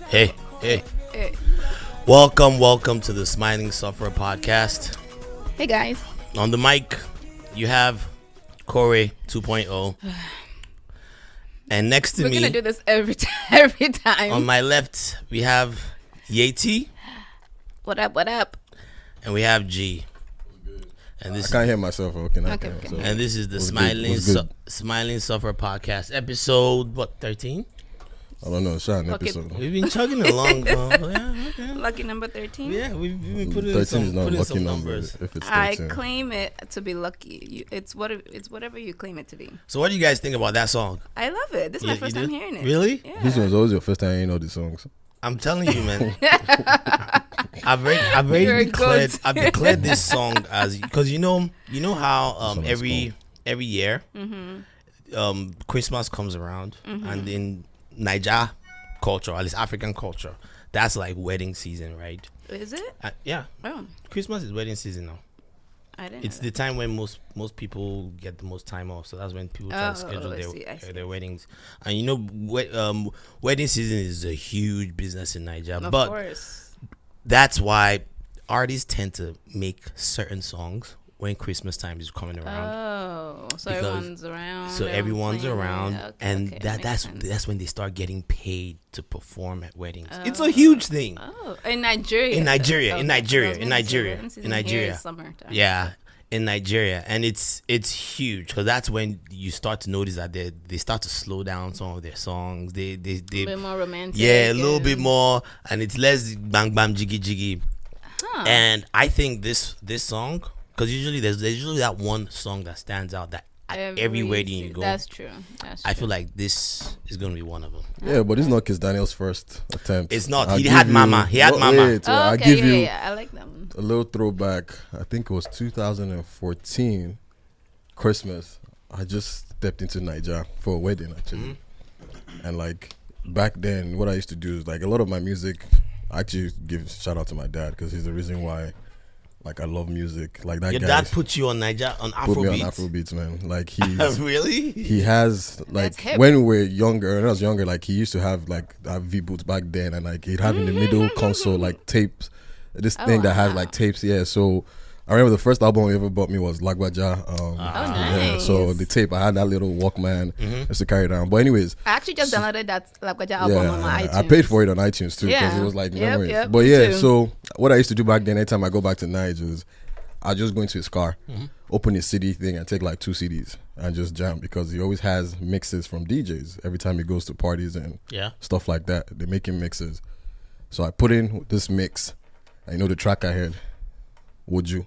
Hey. Welcome to the Smiling Sufferer podcast. Hey guys. On the mic, you have Corey 2.0. And next to me, we're gonna do this every time. On my left, we have Yeti. What up? And we have G. And I can't hear myself. Okay. And this is the Smiling Sufferer podcast, episode 13? I don't know. It's an episode. We've been chugging along. Lucky number 13. Yeah, we've been putting 13 some, is not putting lucky some number. numbers. If it's 13. I claim it to be lucky. It's whatever you claim it to be. So, what do you guys think about that song? I love it. This is my first time hearing it. Really? Yeah. This one's always your first time hearing all the songs. I'm telling you, man. I've declared this song as, because you know how every year Christmas comes around, and in Naija culture, at least African culture, that's like wedding season, right? Is it? Yeah. Oh, Christmas is wedding season now. I didn't. It's the time when most people get the most time off, so that's when people try to schedule their weddings. And you know, wedding season is a huge business in Nigeria, of but course, that's why artists tend to make certain songs when Christmas time is coming around. Oh, so everyone's around. So everyone's around, okay, and okay, that's when they start getting paid to perform at weddings. It's a huge thing. Oh, in Nigeria. In Nigeria. Summertime. Yeah, in Nigeria, and it's huge because that's when you start to notice that they start to slow down some of their songs. They a bit more romantic. Yeah, a little bit more, and it's less bang bang jiggy jiggy. Huh. And I think this song, because usually there's usually that one song that stands out that every wedding you go. That's true. I feel like this is gonna be one of them. Yeah, but it's not Kizz Daniel's first attempt. It's not. He had Mama. I'll give you I like that one. a little throwback. I think it was 2014 Christmas. I just stepped into Naija for a wedding actually, and like back then, what I used to do is like a lot of my music. I actually give shout out to my dad because he's the reason why. Like I love music. Like that. Your dad put you on Naija on Afrobeats. Put me on Afrobeats, man. Like he's really. He has like when we were younger. When I was younger, like he used to have like V boots back then, and like he'd have in the middle console like tapes. This thing that has like tapes. Yeah. So I remember the first album he ever bought me was Lagwaja. Nice. Yeah, so the tape, I had that little Walkman just to carry it down. But anyways, I actually just downloaded that Lagwaja album on my iTunes. I paid for it on iTunes too because it was like memories. Yep, but yeah, so what I used to do back then, anytime I go back to Niger, is I just go into his car, open his CD thing, and take like 2 CDs and just jam because he always has mixes from DJs every time he goes to parties and stuff like that. They make him mixes. So I put in this mix. And you know the track I heard, Would You?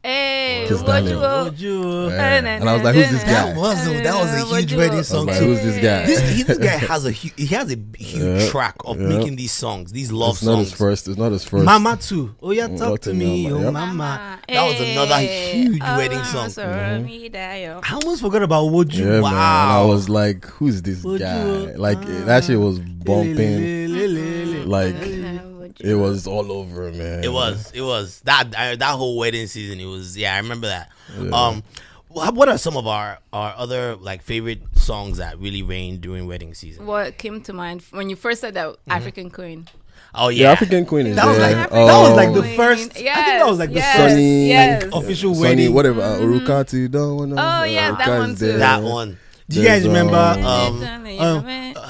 Hey, would you? Yeah. And I was like, who's this guy? That was a huge wedding song like, too. who's this guy? This guy has a huge track of making these songs, these love songs. It's not his first. Mama too. Oh yeah, talk to me, oh mama. That was another huge wedding song. I almost forgot about Would You. Yeah, wow. Man. And I was like, who's this guy? Like that shit was bumping. Like. It was all over, man. It was that whole wedding season. It was I remember that. Yeah. What are some of our other like favorite songs that really reigned during wedding season? What came to mind when you first said that African Queen? Oh yeah, African Queen is that there. Was like the first. Yes, I think that was like the first official wedding. Whatever. Urukati don't wanna. Oh yeah, that one too. That one. Do you guys remember?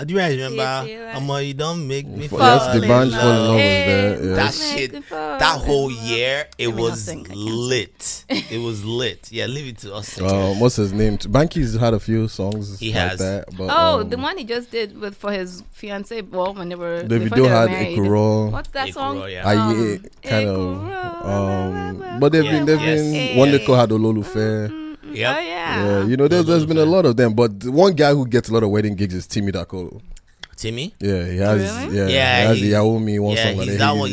Do you guys remember? You don't make me fall. Yes, the band fall in love was there. That shit. That whole year, it was lit. It was lit. Yeah, leave it to us. What's his name? Banky's had a few songs like that. But, the one he just did for his fiance. Well, when they were the video had Ekuro. What's that song? Kind of. But they've been. One Nico had Ololufe. Yep. Oh yeah. You know, there's been a lot of them, but the one guy who gets a lot of wedding gigs is Timmy Dakolo. Timmy? Yeah, he has. Really? He has the Yaomi one song. He's that one.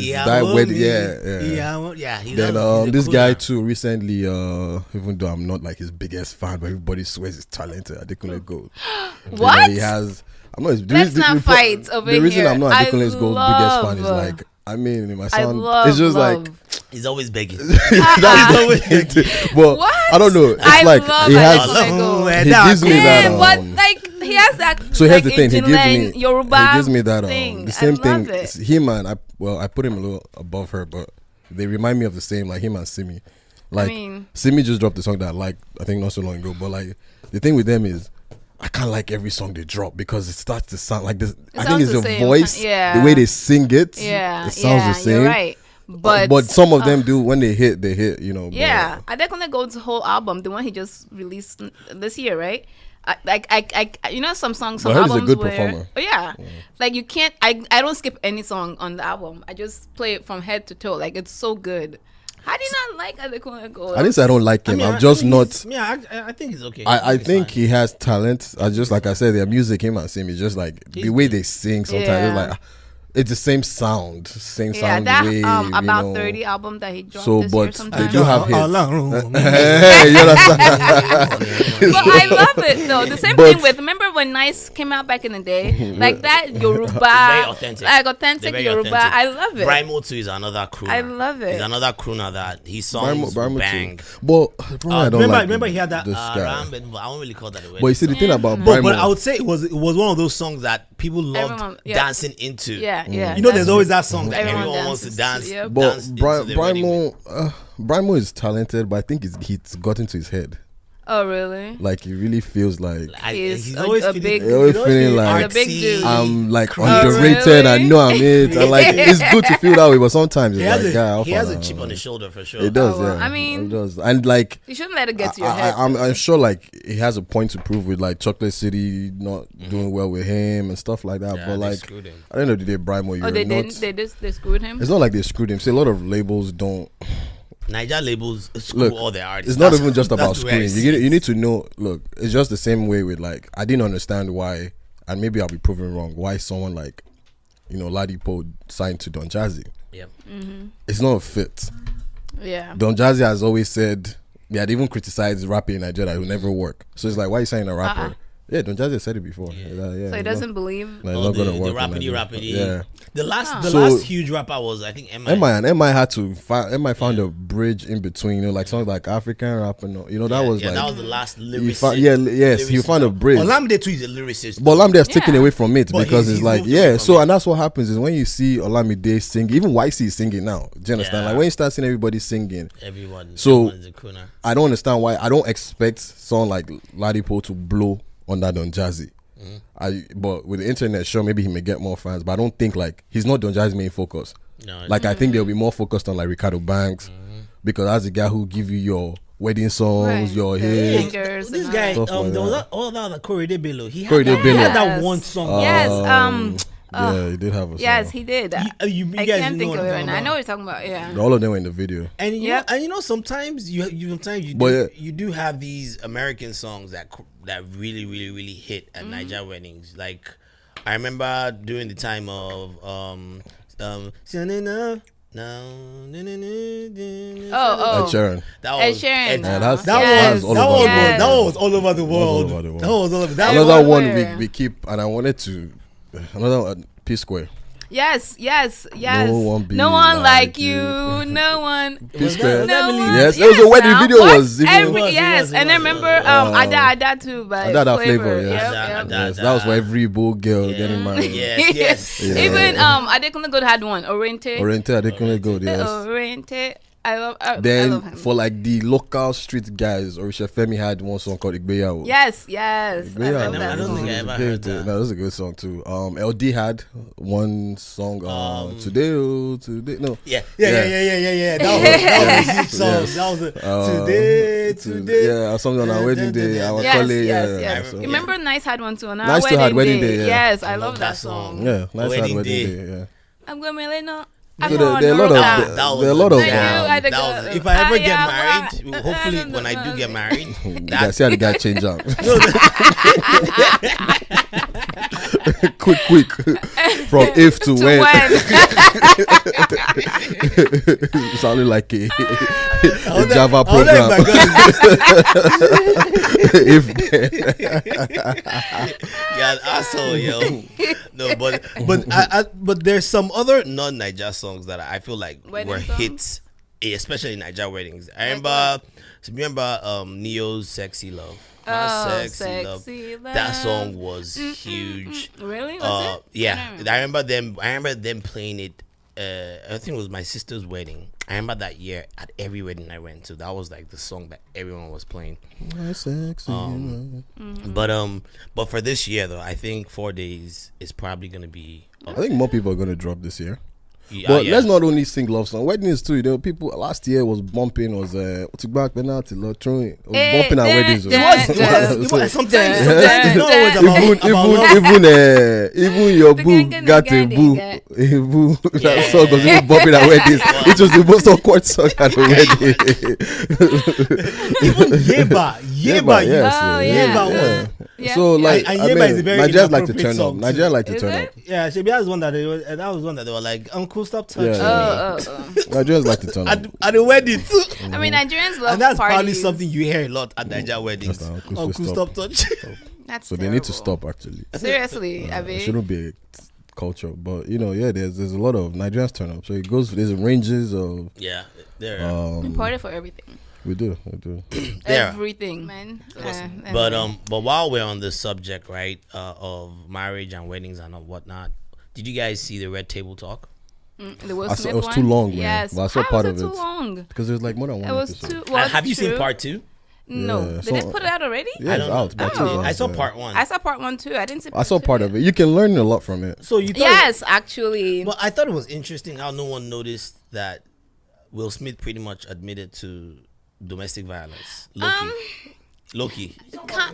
Then this guy too recently, even though I'm not like his biggest fan, but everybody swears he's talented. Adekunle Gold. What? He has. I'm not. Let's not fight over here. The reason I'm not Adekunle Gold's biggest fan is like I mean, in my I sound, love. it's just love. like He's always begging. that's always but What? I don't know. It's I like love he I has. Love Go. He gives me that. Yeah, but like he has that. So here's like, the thing. He gives me. Yoruba He gives me that. thing. The same I love thing. It. Him and I put him a little above her, but they remind me of the same. Like him and Simi. Like Simi just dropped the song that I liked, I think not so long ago. But like the thing with them is, I can't like every song they drop because it starts to sound like this. I think it's the voice, the way they sing it. Yeah, it sounds the same. You're right. But some of them do when they hit, you know. Yeah, I definitely go to the whole album, the one he just released this year, right? I you know some songs, some albums. He's a good where, performer. Oh yeah, like you can't. I don't skip any song on the album. I just play it from head to toe. Like it's so good. How do you not like Adekunle Gold? I didn't say I don't like him. I'm just not. Yeah, I think he's okay. I think he has talent. I just like I said, their music, him and Simi, just like the way they sing. Sometimes it's like. It's the same sound, that way, about 30 album that he dropped so, this but year sometime. they do have hits. Hey, you understand? But I love it though. The same thing with, remember when Nice came out back in the day, like that Yoruba, very authentic, like authentic Yoruba. Authentic. I love it. Brimo too is another crooner. I love it. He's another crooner that his songs bang. But I don't remember he had that Ram, but I don't really call that a wedding. But you see the thing about Brimo, but I would say it was one of those songs that people loved dancing into. Yeah. You know, there's always that song that everyone wants to dance. Yep. But Brimo is talented, but I think he's got into his head. Oh really? Like he really feels like he's always a big. He's always feeling like a big dude. I'm like Oh, underrated. really? I know I'm it. And like it's good to feel that way, but sometimes it's like he has a chip on his shoulder for sure. It does, well, yeah. I mean, it does, and like you shouldn't let it get to your head. I'm sure like he has a point to prove with like Chocolate City not doing well with him and stuff like that. But like at the end of the day, Brimo, they screwed him. It's not like they screwed him. See, a lot of labels don't. Naija labels screw all their artists. It's not even just about screwing. You need to know. Look, it's just the same way with like I didn't understand why, and maybe I'll be proven wrong. Why someone like, Ladipo signed to Don Jazzy? Yep. It's not a fit. Yeah. Don Jazzy has always said they had even criticized rapping in Nigeria that it will never work. So it's like, why are you signing a rapper? Yeah, Don Jazzy said it before. So he doesn't believe. No, it's not gonna work. The rapidy. Yeah. The last huge rapper was I think MI. MI had to found a bridge in between, like songs like African rap and that was like that was the last lyricist. He found a bridge. Olamide too is a lyricist. But Olamide is taken away from it because it's like so and that's what happens is when you see Olamide sing, even YC is singing now. Do you understand? Like when you start seeing everybody singing, everyone's a crooner. I don't understand why. I don't expect someone like Ladipo to blow on that Don Jazzy. But with the internet, sure, maybe he may get more fans, but I don't think like he's not Don Jazzy's main focus. No, like I think they'll be more focused on like Ricardo Banks because that's the guy who give you your wedding songs, your hits. This guy, there was all that Korede Bello. He had that one song. Yes. Yeah, he did have a song. Yes, he did. You I guys can't think know of it right now. I know what you're talking about. Yeah. All of them were in the video. And sometimes you do have these American songs that really really really hit at Naija weddings. Like I remember during the time of Ed Sheeran. That was all over the world. Another one we keep, and I wanted to another P Square. Yes. No one like you. No one. P Square. Yes, it was a wedding video. And I remember Ada too by Flavor. Yep. Yes, that was for every bull girl getting married. Yes. Even Adekunle Gold had one. Oriente Adekunle Gold. Yes. Oriente. I love him. For like the local street guys, Orisha Femi had one song called Igbeyawo. Yes. Igbeyawo. I don't think I ever heard that. No, that's a good song too. LD had one song. Today. No. Yeah. That was a huge song. That was today. Yeah, something on our wedding day. Our colleague. Yes. Remember, Nice had one too on our Nice wedding had wedding day. Yes, I love that song. Yeah, Nice had wedding day. Yeah. I'm going to know. So there are a lot of if I ever get married, hopefully when I do get married, that's how the guy change out. quick from if to when. Sounding like a Java program. You're an asshole, yo. No, but there's some other non-Naija songs that I feel like were hits, especially in Naija weddings. I remember Neo's "Sexy Love." Sexy Love. That song was huge. Really? Was it? Yeah, I remember them playing it. I think it was my sister's wedding. I remember that year at every wedding I went to. That was like the song that everyone was playing. But for this year though, I think 4 days is probably gonna be. I think more people are gonna drop this year. But let's not only sing love songs. Weddings too. There were people last year was bumping back penalty bumping at weddings. It was sometimes even your boo got a boo. That song was even bumping at weddings. It was the most awkward song at the wedding. Even Yeba, yes. Yeah. So like, I mean, is a very Nigerians like to turn up. song Nigerians like to turn up. Yeah, that was one that they were like, Uncle, stop touching me. Nigerians like to turn up at the wedding too. I mean, Nigerians love and that's parties. probably something you hear a lot at Naija weddings. Uncle, stop touching. That's so terrible. they need to stop actually. Seriously, I mean, it shouldn't be a culture, but there's a lot of Nigerians turn up. So it goes. There's ranges of we party for everything. We do. Everything, man. But while we're on the subject, right, of marriage and weddings and whatnot, did you guys see the Red Table Talk? The Will it Smith was one? too long, man. Yes. But I saw part of it. Too long? Because there's like more than one It was episode. too. Well, have you seen part 2? No. Yeah, Did they put it out already? Yeah, it's out. I saw part 1. I saw part 1 too. I didn't see. I saw part of it. You can learn a lot from it. So you thought yes, actually. Well, I thought it was interesting how no one noticed that Will Smith pretty much admitted to domestic violence. Loki. I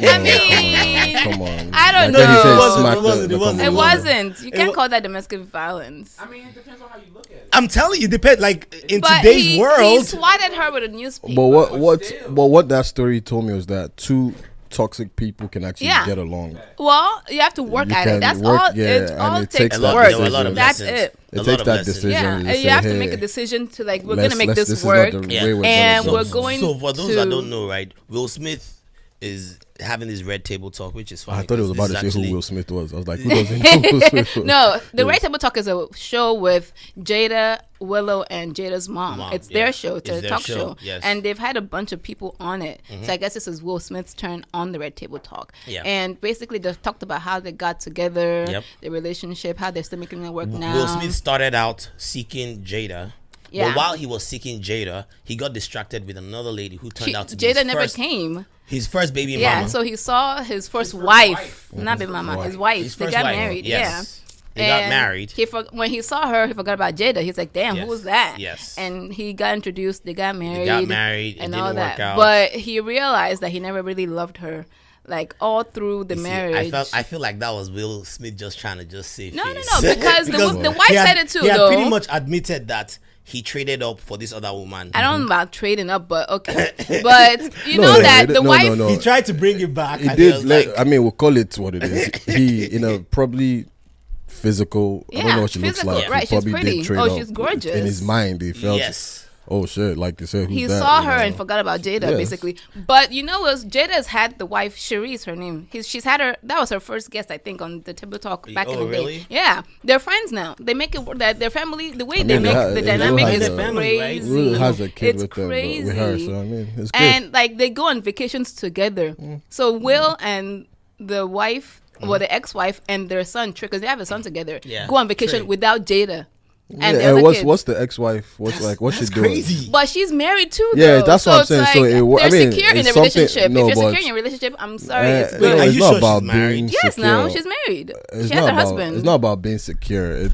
Yeah, mean, come on. I don't Like know. It wasn't. It wasn't. You can't call that domestic violence. I mean, it depends on how you look at it. I'm telling you, depends. Like in But today's world, he swatted her with a newspaper. But what that story told me was that two toxic people can actually get along. Well, you have to work at it. That's work, all. yeah, It and all it takes takes that work. decision. That's it. It takes that decision. Yeah, and and you have to make a decision to like, we're gonna make this work, and we're going. So for those to, that don't know, right, Will Smith is having this Red Table Talk, which is funny. I thought it was about to say who Will Smith was. I was like, who doesn't know Will Smith was? No, the Red Table Talk is a show with Jada, Willow, and Jada's mom. It's their show. It's a talk show. Yes. And they've had a bunch of people on it. So I guess this is Will Smith's turn on the Red Table Talk. Yeah. And basically they talked about how they got together, their relationship, how they're still making it work now. Will Smith started out seeking Jada. Yeah. But while he was seeking Jada, he got distracted with another lady who turned out to be Jada never came. His first baby mama. Yeah, so he saw his first wife. Not baby mama, his wife. His They first got wife. married. Yes. Yeah. They got married. When he saw her, he forgot about Jada. He's like, damn, who was that? Yes. And he got introduced. They got married. And all didn't that. work out. But he realized that he never really loved her. Like all through the marriage. I feel like that was Will Smith just trying to just save face. No. Because the wife said it too, he had though. pretty much admitted that he traded up for this other woman. I don't know about trading up, but okay. But you know that the wife. He tried to bring it back. He did. I mean, we'll call it what it is. He, probably physical. I don't know what she looks like. Right, He probably she's pretty. did trade up. She's gorgeous. In his mind, he felt. Yes. Oh shit! Like they said, who's he that? saw her and forgot about Jada, basically. But Jada's had the wife. Cherie's her name. She's had her. That was her first guest, I think, on the Table Talk back in the day. Yeah, they're friends now. They make it that their family. The way they make the dynamic is crazy. Will has a kid it's with crazy. with her, so I mean, it's good. And like they go on vacations together. So Will and the wife, well, the ex-wife and their son, because they have a son together, go on vacation without Jada. And what's the ex-wife? What's she doing? Crazy. But she's married too. Yeah, though. that's what I'm saying. Like, So they're secure in a relationship. No, if you're secure in your relationship, I'm sorry, it's No, good. Are it's you not sure about she's married? being Yes, secure. now she's married. It's She has not a about, husband. It's not about being secure.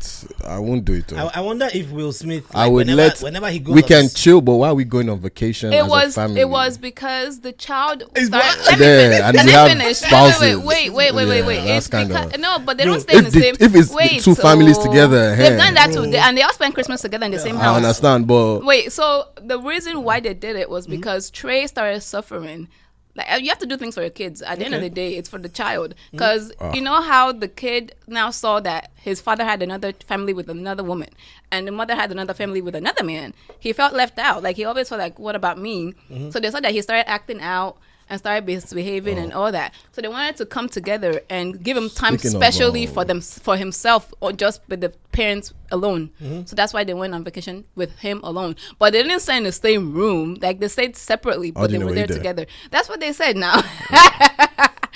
I won't do it. Though. I wonder if Will Smith. I would whenever he goes. We can chill, but why are we going on vacation? As a family? It was because the child. Is Let what? me Yeah, and finish. we Let have me finish. spouses. Wait. Yeah, It's that's because kinda- but they don't stay in the same. If it's two families together, they've done that too, and they all spend Christmas together in the same house. I understand, but Wait, so the reason why they did it was because Trey started suffering. Like you have to do things for your kids. At the end of the day, it's for the child. Because you know how the kid now saw that his father had another family with another woman, and the mother had another family with another man. He felt left out. Like he always felt like, "What about me?" So they saw that he started acting out. and started misbehaving and all that. So they wanted to come together and give him time Speaking specially of, for himself, or just with the parents alone. So that's why they went on vacation with him alone. But they didn't stay in the same room. Like, they stayed separately, but they were there together. That's what they said now.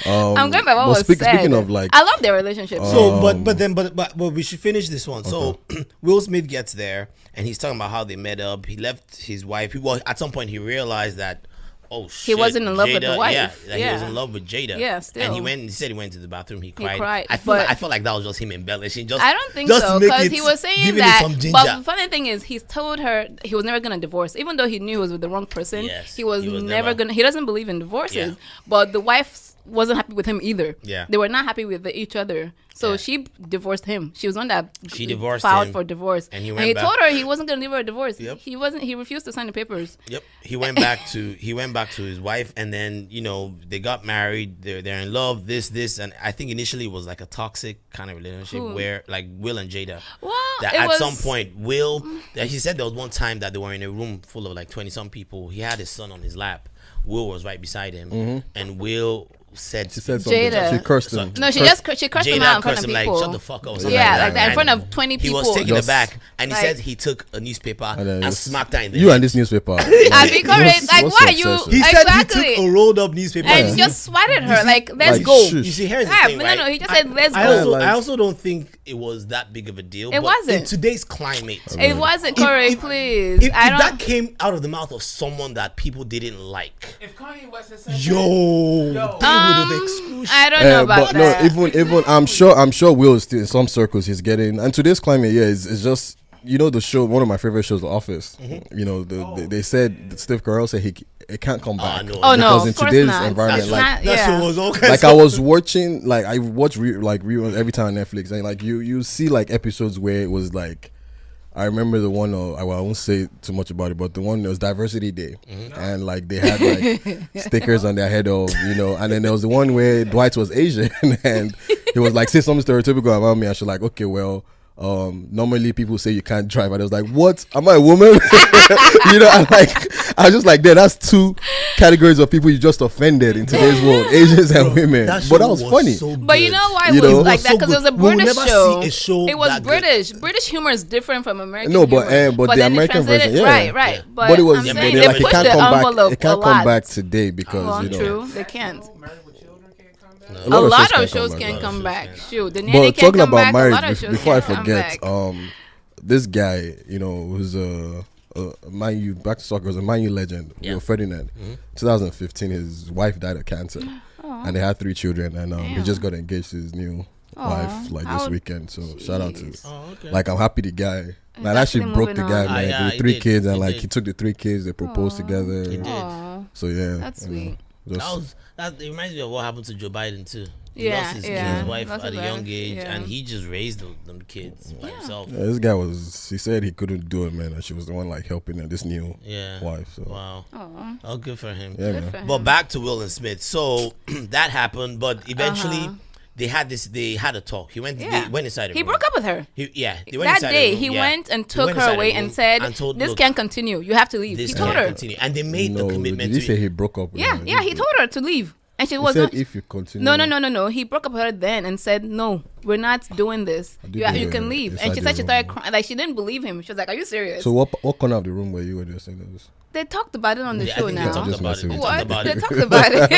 I'm going by what was said. Speaking of, like, I love their relationship. So, but we should finish this one. So, Will Smith gets there, and he's talking about how they met up. He left his wife. At some point, he realized that, oh shit, he wasn't in love with the wife. Yeah, he was in love with Jada. Yeah, still. And he said he went to the bathroom. He cried. I felt like that was just him embellishing. I don't think so, because he was saying that. But the funny thing is, he's told her he was never gonna divorce, even though he knew he was with the wrong person. Yes, he was never gonna. He doesn't believe in divorces, but the wife wasn't happy with him either. Yeah, they were not happy with each other. So she divorced him. She was one that filed for divorce, and he told her he wasn't going to give her a divorce. Yep. He refused to sign the papers. Yep. He went back to his wife, and then they got married. They're in love. This, and I think initially it was like a toxic kind of relationship where like Will and Jada. Well, that at some point he said there was one time that they were in a room full of like 20-some people. He had his son on his lap. Will was right beside him, and Will said something. Jada. She cursed him. No, she cursed him out in front of people. Like, shut the fuck up. Yeah, like that in front of 20 people. He was taken aback, and he said he took a newspaper and smacked her in the head. And this newspaper. I be correct. Like, why you? He said he took a rolled up newspaper and just swatted her. Like, let's go. You see, here's the thing, right? No, he just said, let's go. I also don't think it was that big of a deal. It wasn't. In today's climate. It wasn't, correct, please. If that came out of the mouth of someone that people didn't like. If Kanye West had said they would have excluded. I don't know about that. No, even I'm sure Will still in some circles he's getting. And today's climate, it's just the show. One of my favorite shows, The Office. They said Steve Carell said it can't come back. Because in today's environment, that show was okay. Like I was watching, like I watch reruns every time on Netflix, and like you see like episodes where it was like. I remember the one, I won't say too much about it, but the one that was Diversity Day. And like they had like stickers on their head of, and then there was the one where Dwight was Asian and he was like, say something stereotypical about me. I should like, okay, well, normally people say you can't drive. And I was like, what? Am I a woman? I was just like, that's two categories of people you just offended in today's world, Asians and women. That was funny. But you know why it was like that? Because it was a British show. It was British. British humor is different from American humor. But the American version, right. But it was like it can't come back today because true, they can't. A lot of shows can come back. Shoot, the nanny can come back. But talking about marriage, before I forget, this guy, who's a Man U, back to soccer, was a Man U legend, Will Ferdinand. 2015, his wife died of cancer, and they had 3 children, and he just got engaged to his new wife this weekend. So shout out to, like, I'm happy the guy. Like, actually broke the guy, man. With 3 kids, and like he took the 3 kids, they proposed together. He did. So yeah, that's sweet. That reminds me of what happened to Joe Biden too. He lost his wife at a young age, and he just raised them kids by himself. Yeah, this guy he said he couldn't do it, man, and she was the one like helping him, this new wife. So. Wow. Oh, good for him. Yeah, good for him. But back to Will and Smith. So that happened, but eventually they had a talk. They went inside the room. He broke up with her. They went that inside day, the room. he went and took her away and said, this can't continue. You have to leave. He told her. Continue. And they made the commitment. Did he say he broke up with her? Yeah, he told her to leave. And she was said if you continue. No. He broke up with her then and said, no, we're not doing this. You can leave. And she said she started crying. Like, she didn't believe him. She was like, are you serious? So what corner of the room were you when you were saying this? They talked about it on the show now. They talked about it. They talked about it.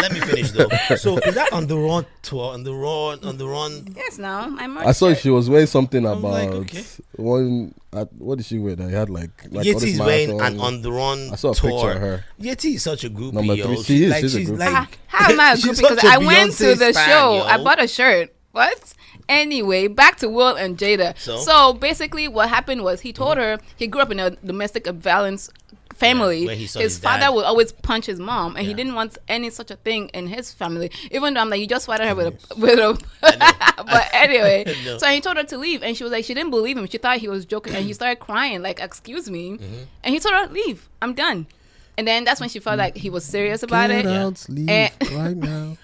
Let me finish though. So is that on the Run tour? On the Run? Yes, now. I saw she was wearing something about one. What did she wear? That had like Yeti's wearing an On the Run tour. I saw a picture of her. Yeti is such a groupie. Number 3, she is. She's a groupie. How am I a groupie? Because I went to the show. I bought a shirt. What? Anyway, back to Will and Jada. So basically what happened was he told her he grew up in a domestic violence family. Where he saw his father would always punch his mom, and he didn't want any such a thing in his family. Even though I'm like, you just fighted her with a but anyway, so he told her to leave, and she was like, she didn't believe him. She thought he was joking, and he started crying like, excuse me, and he told her, leave, I'm done. And then that's when she felt like he was serious about it. Leave right now.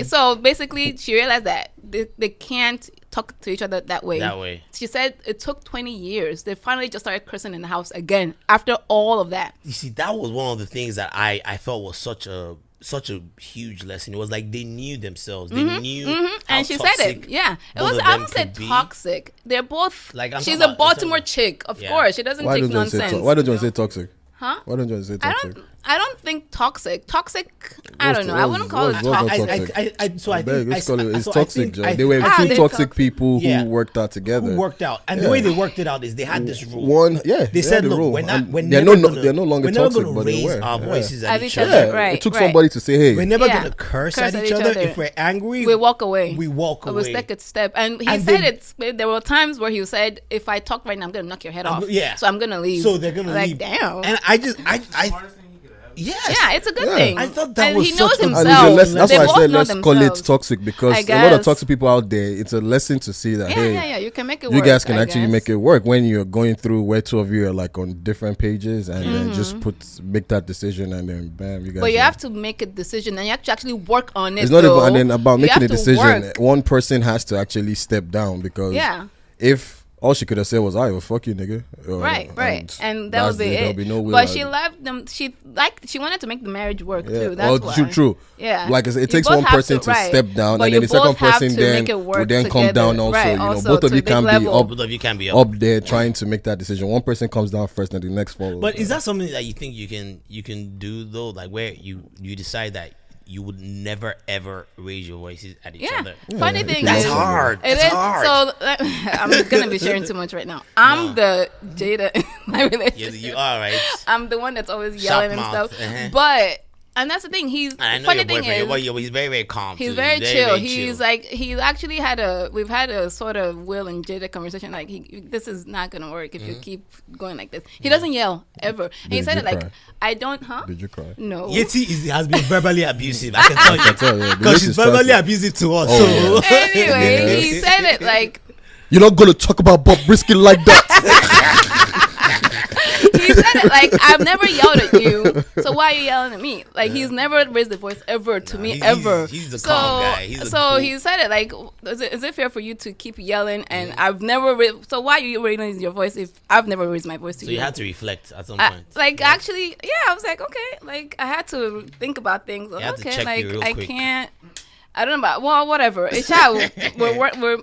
So basically she realized that they can't talk to each other that way. She said it took 20 years. They finally just started cursing in the house again after all of that. You see, that was one of the things that I felt was such a huge lesson. It was like they knew themselves. They knew how and she said it. Yeah. It was, I wouldn't say toxic. They're both like, she's a Baltimore chick, of course. She doesn't take nonsense. Why don't you want to say toxic? Huh? Why don't you want to say toxic? I don't think toxic. I don't know. I wouldn't call it toxic. It's toxic, Joe. They were two toxic people who worked out together. And the way they worked it out is they had this rule. They said, look, they're no longer toxic, but they raise were. our voices at each other. Right. It took somebody to say, hey, we're never going to curse at each other. If we're angry, we walk away. We take a step. And he said it. There were times where he said, if I talk right now, I'm going to knock your head off. So I'm going to leave. So they're going to leave. Like, damn. And yes. Yeah, it's a good thing. I thought that was he knows such himself. That's why I said let's call it toxic, because a lot of toxic people out there, it's a lesson to see that, hey, you can make it work. You guys can actually make it work when you're going through where two of you are like on different pages, and then just make that decision, and then bam, you guys. But you have to make a decision, and you have to actually work on it. It's not even and then about making a decision. One person has to actually step down, because if all she could have said was, "I will fuck you, nigga." Right. And that would be it. Be no but she left them. She wanted to make the marriage work too. That's why. True. Yeah. Like it takes one person to step down, and then the second person will then come down also. Both of you can be up there trying to make that decision. One person comes down first, and the next follows. But is that something that you think you can do though? Like where you decide that you would never ever raise your voices at each other. Funny thing that's is, hard. It's hard. So I'm gonna be sharing too much right now. I'm the Jada in my relationship. Yeah, you are, right. I'm the one that's always yelling and stuff. But and that's the thing. Funny thing is, he's very, very calm. He's very chill. He's like, he's actually we've had a sort of Will and Jada conversation. Like, this is not gonna work if you keep going like this. He doesn't yell ever. And he said it like, I don't, Did you cry? No. Yeti has been verbally abusive. I can tell you, because she's verbally abusive to us. So anyway, he said it like, you're not gonna talk about Bob Wizkid like that. He said it like, I've never yelled at you, so why are you yelling at me? Like, he's never raised the voice ever to me, ever. He's a calm guy. He said it like, is it fair for you to keep yelling, and I've never so why are you raising your voice if I've never raised my voice to you? So you had to reflect at some point. Actually, I was like, okay, like I had to think about things. Okay, like I can't. I don't know about whatever. It's how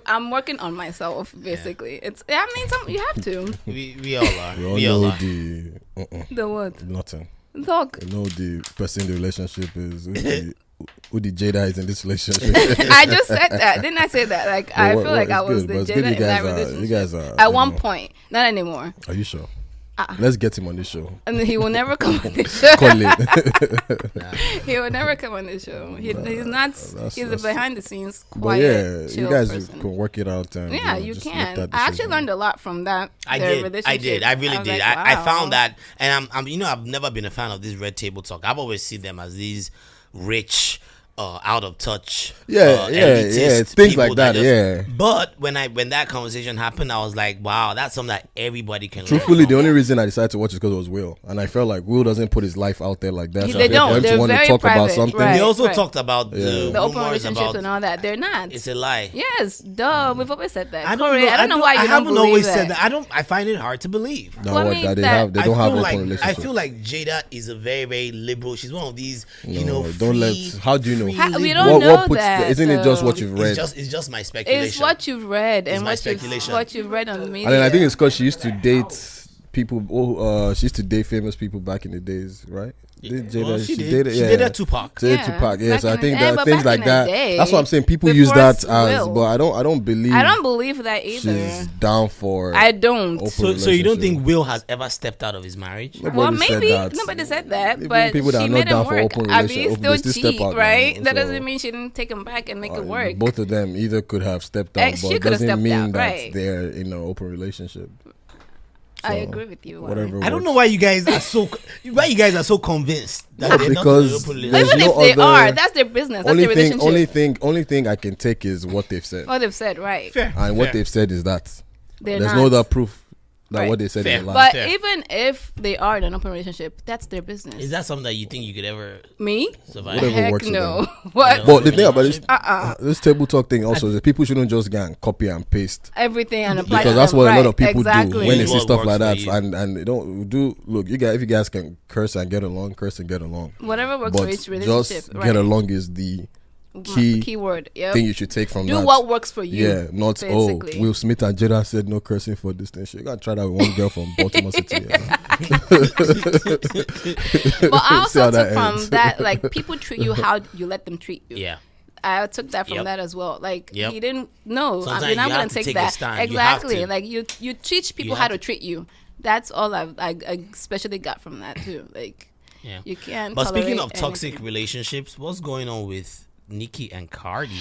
I'm working on myself basically. It's you have to. We all are. We all are. The what? Nothing. Talk. You know the person in the relationship is who the Jada is in this relationship. I just said that. Didn't I say that? Like I feel like I was the Jada in that relationship. You guys are at one point, not anymore. Are you sure? Let's get him on this show. And he will never come on this show. Call it. He will never come on this show. He's not. He's a behind the scenes quiet. But you guys person. can work it out. And, you can. I actually learned a lot from that. I did. I really did. Like, wow. I found that, and I'm. I've never been a fan of this red table talk. I've always seen them as these rich, out of touch, things like that. But when that conversation happened, I was like, wow, that's something that everybody can. Truthfully, the only reason I decided to watch is because it was Will, and I felt like Will doesn't put his life out there like that. They don't. They're want very to talk private. About something. Right, they also talked about the open relationships and all that. They're not. It's a lie. Yes, duh. We've always said that. I don't know why you don't believe always said that. I find it hard to believe. They don't have open relationships. I feel like Jada is a very, very liberal. She's one of these, How do you know? We don't know that. Isn't it just what you've read? It's just my speculation. It's what you've read and what you've read on the media. And then I think it's because she used to date people. She used to date famous people back in the days, right? She dated Tupac. Tupac. Yeah, so I think that things like that. That's what I'm saying. People use that as, but I don't believe. I don't believe that either. She's down for. I don't. So you don't think Will has ever stepped out of his marriage? Well, maybe nobody said that, but people that she are made not him down for work. open I mean, relationship, still cheat, right? That so, doesn't mean she didn't take him back and make it work. Both of them either could have stepped out, but it doesn't mean that they're in an open relationship. So, I agree with you. I don't know why you guys are so convinced that they're because not in even if they are, that's their business. That's their relationship. Only thing I can take is what they've said. What they've said, right? What they've said is that there's no other proof than what they said in the But last. even if they are in an open relationship, that's their business. Is that something that you think you could ever survive? Whatever Heck works for no. them. What? But the thing about this table talk thing also is that people shouldn't just go and copy and paste Everything and apply because to that's them. what Right, a lot of people exactly. do when they see What stuff works like for that. you. And they don't do look. You guys, if you guys can curse and get along, curse and get along. Whatever works But for each relationship. just Right. get along is the keyword. Yep. thing you should take from Do that. what works for you. Yeah, not basically. Will Smith and Jada said no cursing for this thing. You gotta try that with one girl from Baltimore City. Yeah. But I See how also that took from ends. that, like, people treat you how you let them treat you. Yeah. I took that from Yep. that as well. Like, Yep. he didn't know. Sometimes I you mean, I'm have gonna to take take a that. stand. You have Exactly. to. Like, you teach people You how have to to. treat you. That's all I especially got from that too. Like, Yeah. you can't. But speaking tolerate of toxic anything. relationships, what's going on with Nicki and Cardi,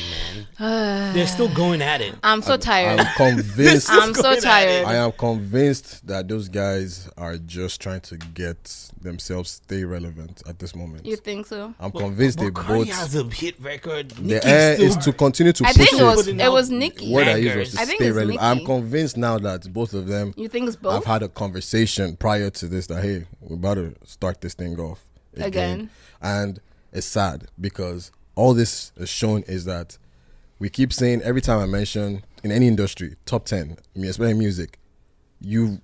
man? They're still going at it. I'm so tired. I'm convinced. I'm so going at tired. I am convinced that those guys are just trying to get themselves stay relevant at this moment. You think so? I'm convinced they But Cardi both. has a hit record. The Nicki's air still is to continue to I push think it was putting out Nicki. what I use bangers. was to I think stay it's relevant. Nicki. I'm convinced now that both of them You think it's have both? had a conversation prior to this that hey, we're about to start this thing off Again. And it's sad because all this is shown is that we keep saying every time I mention in any industry top 10, I mean especially music, you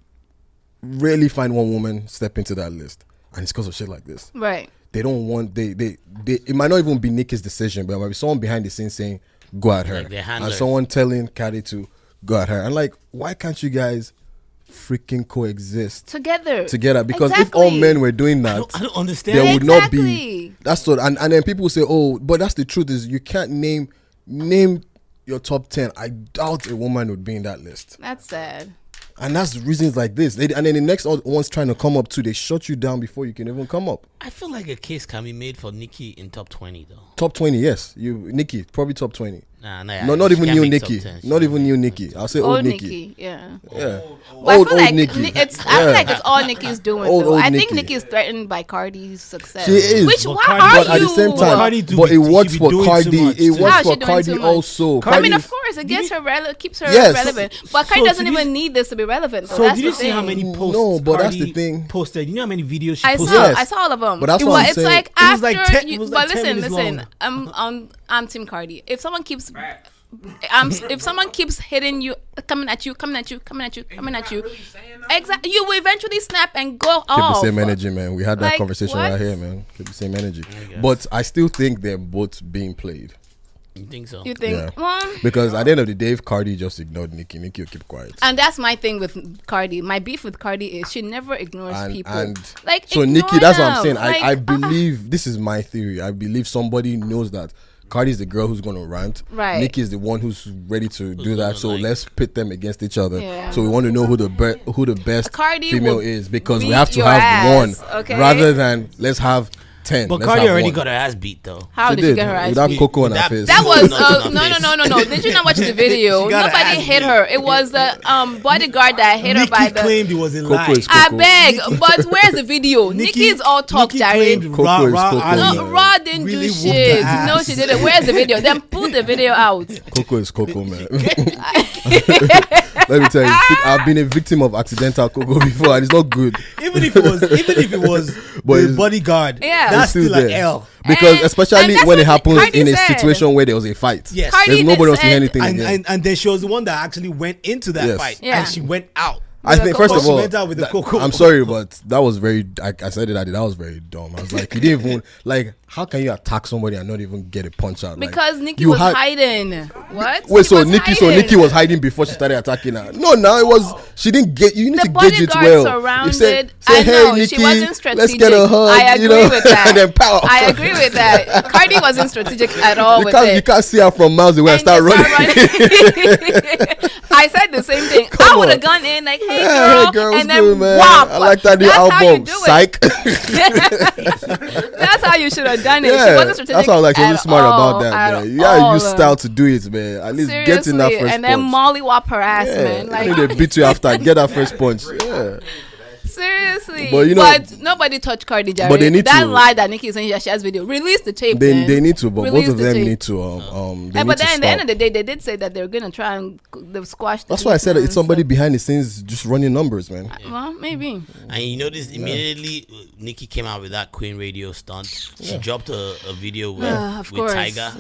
rarely find one woman step into that list, and it's because of shit like this. Right. They don't want they it might not even be Nicki's decision, but it might be someone behind the scenes saying go at her, Like their and handlers. someone telling Cardi to go at her. And like, why can't you guys freaking coexist Together. Because if all Exactly. men were doing that, I don't understand. there would not be. Exactly. That's what. And then people say, oh, but that's the truth is you can't name your top 10. I doubt a woman would be in that list. That's sad. And that's reasons like this. And then the next one's trying to come up too. They shut you down before you can even come up. I feel like a case can be made for Nicki in top 20 though. Top 20, yes. Nicki, Probably top 20. Nah, No, not even new Nicki. Not even new Nicki. I'll say old Nicki. Nicki, yeah. Yeah. But Old I feel like Nicki. I feel like it's all Nicki's doing. Old though. I Nicki. think Nicki is threatened by Cardi's success. She is. Which But why Cardi- are But you? at the same time, Cardi do but be- it she works be for doing too Cardi. much, It too. How works is she for doing Cardi too much? also. I mean, Cardi- of course, it gets her keeps her Yes. relevant. But Cardi So doesn't did you- even need this to be relevant. Though. So That's did you the see how thing. many posts No, but that's Cardi the thing. posted? You know how many videos she I posted? saw. Yes. I saw all of them. But that's what I'm it's saying. like It was after. like 10 you, it was but like 10 listen, minutes I'm Team Cardi. If someone keeps. If someone keeps hitting you, coming at you, exactly, you will eventually snap and go Keep the off. same energy, man. We had that Like, conversation what? right here, man. Keep the same energy. But I still think they're both being played. You think so? You think? Yeah. Well, Because at the end of the day, if Cardi just ignored Nicki will keep quiet. and that's my thing with Cardi. My beef with Cardi is she never ignores people. Like, so ignore Nicki, that's what I'm them. saying. Like, I believe this is my theory. I believe somebody knows that Cardi's the girl who's going to rant. Right. Nicki is the one who's ready to do that. So like- let's pit them against each other. Yeah. So we want to know who the best Cardi female will is because we beat have to your have ass, one okay? rather than let's have 10. But Let's Cardi have already one. got her ass beat though. How She did she get her eyes with that beat? cocoa on her That- face. That was Nothing on no. face. Did you not watch the video? She got her Nobody ass hit beat. her. It was the bodyguard that hit her by Nicki the. claimed it was a lie. Coco is I Coco. beg, but where's the video? Nicki is all talk, Nicki Jared. claimed Coco Ra- is Ra- Coco. Ali No, Raw didn't really do whooped shit. her ass. No, she didn't. Where's the video? Then put the video out. Coco is Coco, man. Let me tell you, I've been a victim of accidental Coco before, and it's not good. Even if it was But the it's- bodyguard, Yeah. that's It's still still an there. L. Because And especially that's when it what happens Cardi in a said. situation where there was a fight. Yes. Cardi There's nobody else said- saying anything And, again. and then she was the one that actually went into that Yes. fight, Yeah. and she went out. I think first of She all, went out with the Coco. I'm sorry, but that was very. I said it. That was very dumb. I was like, you didn't even like. How can you attack somebody and not even get a punch out? Like, Because Nicki you was had- hiding. What? Wait, She so was Nicki was hiding before she started attacking her. No, now it was. She didn't get. You need The to gauge it bodyguard well. surrounded. You say, I hey, know Nicki, she wasn't strategic. let's get a hug. I agree you know, with that. and then pow. I agree with that. Cardi wasn't strategic at all You with can't, it. you can't see her from miles away and And start you running. I said the same thing. Come I would have on. gone in like, hey Yeah, girl, girl, what's and then good, man? whop. I like that new That's how you album. do it. Psych. That's how you should have done it. She Yeah, wasn't strategic. that's how I was like. She at was smart all, about that, at man. You gotta all. use style to do it, man. At least get in that Seriously. first And then punch. Molly whop her ass, Yeah, man. I Like, think they beat you after. Get that first punch. Yeah. Seriously, But, but nobody touched Cardi. But they need that to lie that Nicki is saying she has video. Release the tape. They need to, but Release both of them tape. need to. But then at the end of the day, they did say that they're gonna try and squash. That's why I said it's somebody behind the scenes just running numbers, man. Well, maybe. And you notice immediately Nicki came out with that Queen Radio stunt. She dropped a video with Tyga.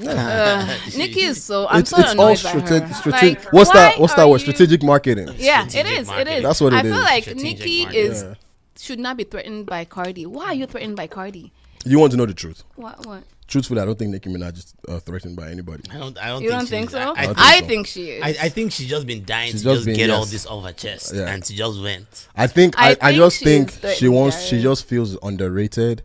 Nicki is so. It's annoyed all by her. strategic. What's that word? Strategic marketing. Yeah, Strategic it marketing. is. That's what it is. I feel like Strategic Nicki marketing. should not be threatened by Cardi. Why are you threatened by Cardi? You want to know the truth? What? Truthfully, I don't think Nicki Minaj is threatened by anybody. I don't You don't think so? I think she is. I think she's just been dying She's to just been- get all yes. this off her chest, Yeah. and she just went. I just she think is threatened, she wants. Gary. She just feels underrated,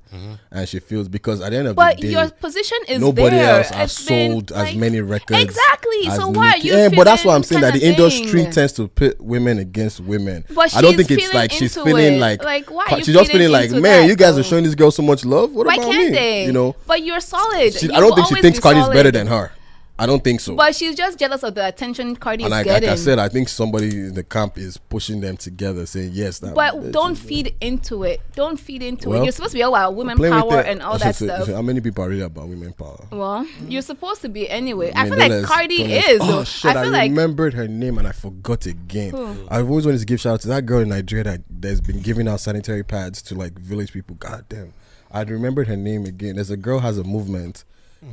and she feels because at the end of But the day, your position is nobody there. else has It's been, sold as like- many records. Exactly. as So why are Nicki. you? Yeah, but that's why I'm saying feeling that the kinda industry thing? tends to pit women against women. But I don't she's think it's like feeling she's into feeling it. like Why are you she's just feeling like, into man, that, you guys though? are showing this girl so much love. What Why about can't me? they? You know, But you're solid. I don't think she thinks Cardi's better than her. I don't think so. But she's just jealous of the attention Cardi is Like getting. I said, I think somebody in the camp is pushing them together, saying yes. But don't feed into it. Don't feed into Well, it. You're supposed to be all about women playing with power it, and all I that should say, stuff. how many people are really about women power? Well, you're supposed to be anyway. I mean, feel like don't let's- Cardi don't let's- is. Oh shit! I I feel like remembered her name and I forgot again. Who? I've always wanted to give shout out to that girl in Nigeria that's been giving out sanitary pads to like village people. God damn, I remembered her name again. There's a girl has a movement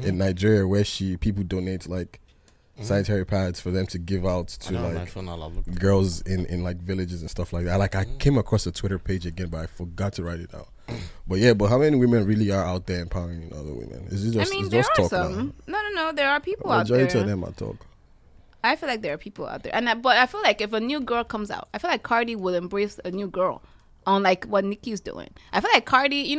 in Nigeria where people donate like sanitary pads for them to give out to like girls in like villages and stuff like that. Like I came across a Twitter page again, but I forgot to write it out. But how many women really are out there empowering other women? Is it just, I mean, it's there just are talk some. No, there are people out Majority there. of them are talk. I feel like there are people out there, but I feel like if a new girl comes out, I feel like Cardi will embrace a new girl on like what Nicki's doing. I feel like Cardi,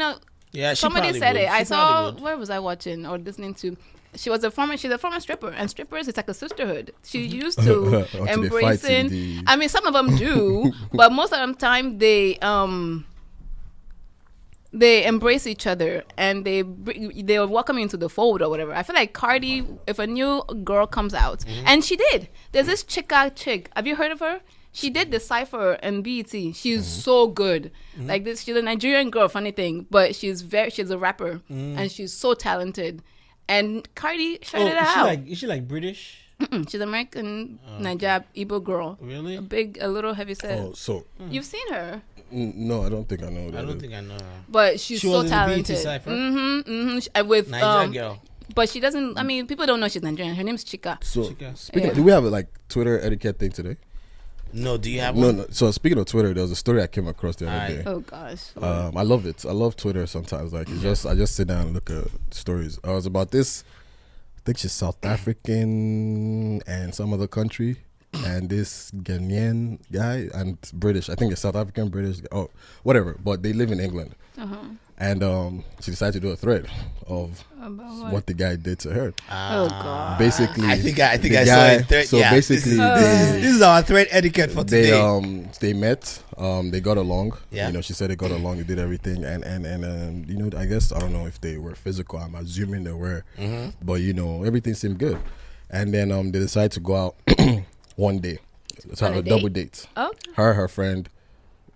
Yeah, somebody said it. I saw would. where was I watching or listening to? She's a former stripper, and strippers it's like a sisterhood. She used to embracing. I mean, some of them do, but most of the time they embrace each other and they welcome you into the fold or whatever. I feel like Cardi, if a new girl comes out, and she did. There's this chick. Have you heard of her? She did the cypher and BET. She's so good. Like this, she's a Nigerian girl. Funny thing, but she's a rapper and she's so talented. And Cardi shouted it out. Is she like British? She's American, Naija Igbo girl. Really? A little heavy set. Oh, so You've seen her, no, I don't think I know that. I don't think I know her. but she's She so was in the BET talented. cypher? With Naija girl. but she doesn't. I mean, people don't know she's Nigerian. Her name's Chika. So Chica. speaking do we have a like Twitter etiquette thing today? No, do you have No, one? no. So speaking of Twitter, there was a story I came across the other Alright. day. Oh gosh. I love it. I love Twitter sometimes. Like I just sit down and look at stories. I was about this. I think she's South African and some other country, and this Ghanaian guy and British. I think it's South African, British. Oh, whatever. But they live in England, and she decided to do a thread of what the guy did to her. Oh god. Basically, I think I the saw guy- it. Thread, So yeah, basically, this is our thread etiquette for today. they met, they got along. Yeah. She said they got along, they did everything, and I guess I don't know if they were physical. I'm assuming they were, but everything seemed good. And then they decided to go out one day, so On a a double date? date. Okay. Her friend,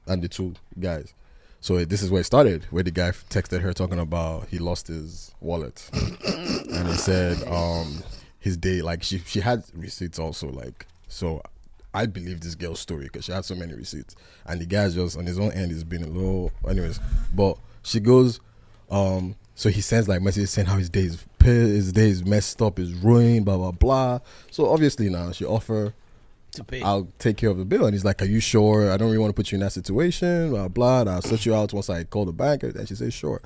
and the two guys. So this is where it started, where the guy texted her talking about he lost his wallet, and he said his day, like she had receipts also, like, so I believe this girl's story because she had so many receipts, and the guy's just on his own end is being a little, anyways. But she goes, so he sends like messages saying how his day is pissed, his day is messed up, is ruined, blah blah blah. So obviously now she offer, to pay. I'll take care of the bill. And he's like, are you sure? I don't really want to put you in that situation, blah blah. And I'll set you out once I call the bank. And she says sure.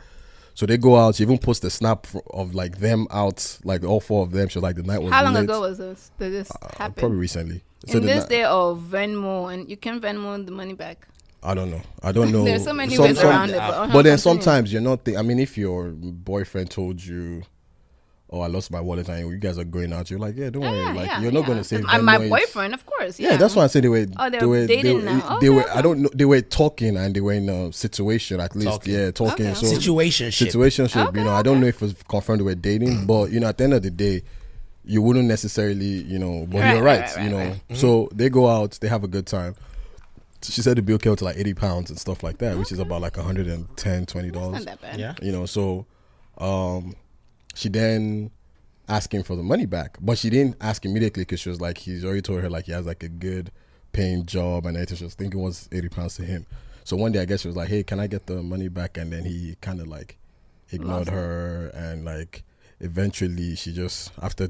So they go out. She even posts a snap of like them out, like all four of them. She was like, the night was How long late. ago was this? Did this happen? Probably recently. So In the this ni- day of Venmo, and you can Venmo the money back. I don't know. There's so many ways around it. But But then continue. sometimes you're not. I mean, if your boyfriend told you, "Oh, I lost my wallet," and you guys are going out, you're like, "Yeah, don't worry." Like you're not going to say. I'm my Venmo is- boyfriend, of course. Yeah, that's why I said they were. Oh, they were dating they, now. They Okay, were. okay. I don't know. They were talking and they were in a situation at least. Talking. Yeah, talking. Okay. So Situationship. situationship. Okay, I don't know if it was confirmed they were dating, but at the end of the day, you wouldn't necessarily, but Right, you're right. right. So they go out, they have a good time. she said the bill came to like £80 and stuff like that, which is about like $110, $20. Not that bad. Yeah. You know, so she then asked him for the money back, but she didn't ask immediately because she was like, he's already told her like he has like a good paying job and everything. She was thinking it was £80 to him. So one day I guess she was like, hey, can I get the money back? And then he kind of like ignored her, and like eventually she just, after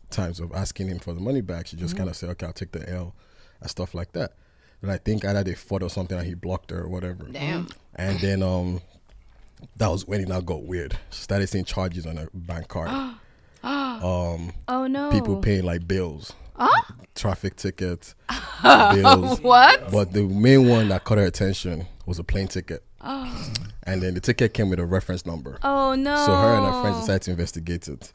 times of asking him for the money back, she just kind of said, okay, I'll take the L and stuff like that. And I think either they fought or something and he blocked her or whatever. Damn. And then that was when it now got weird. She started seeing charges on her bank card. Oh no. People paying like bills. Traffic tickets, bills. What? But the main one that caught her attention was a plane ticket. And then the ticket came with a reference number. Oh no. So her and her friends decided to investigate it,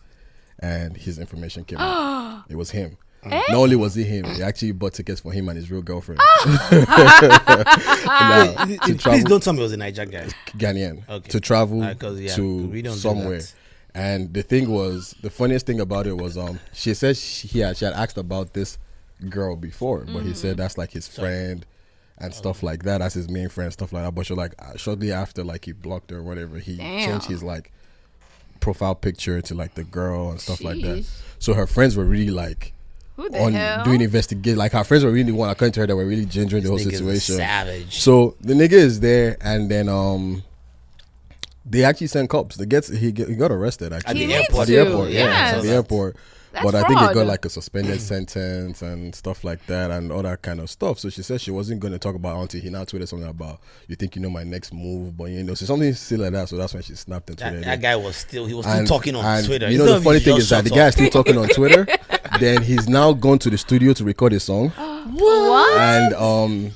and his information came out. It was him. Not only was it him, he actually bought tickets for him and his real girlfriend. Please don't tell me it was a Naija guy. Ghanaian. Okay. To travel we don't to somewhere. And the thing was, the funniest thing about it was, she said she had asked about this girl before, but he said that's like his friend and stuff like that. That's his main friend, stuff like that. But she like shortly after, like he blocked her or whatever, he changed his like profile picture to like the girl and stuff like that. So her friends were really like doing investigate. Like her friends were really according to her, they were really gingering the whole situation. Savage. So the nigga is there, and then they actually sent cops. He got arrested actually at the airport. Yeah, at the airport. That's but I fraud. think he got like a suspended sentence and stuff like that and all that kind of stuff. So she said she wasn't going to talk about it until he now tweeted something about, you think you know my next move, but you know, so something silly like that. So that's when she snapped into it. That guy was still talking on Twitter. You know, the funny thing is that the guy is still talking on Twitter. Then he's now gone to the studio to record his song. What? And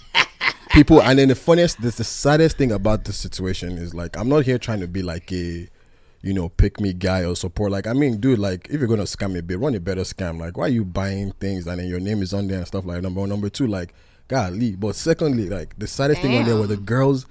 people, and then the saddest thing about this situation is like, I'm not here trying to be like a, you know, pick me guy or support. Like, I mean, dude, like, if you're gonna scam a bit, run a better scam. Like, why are you buying things and then your name is on there and stuff like that? Number one. Number two, like, golly. But secondly, like, the saddest thing on there were the girls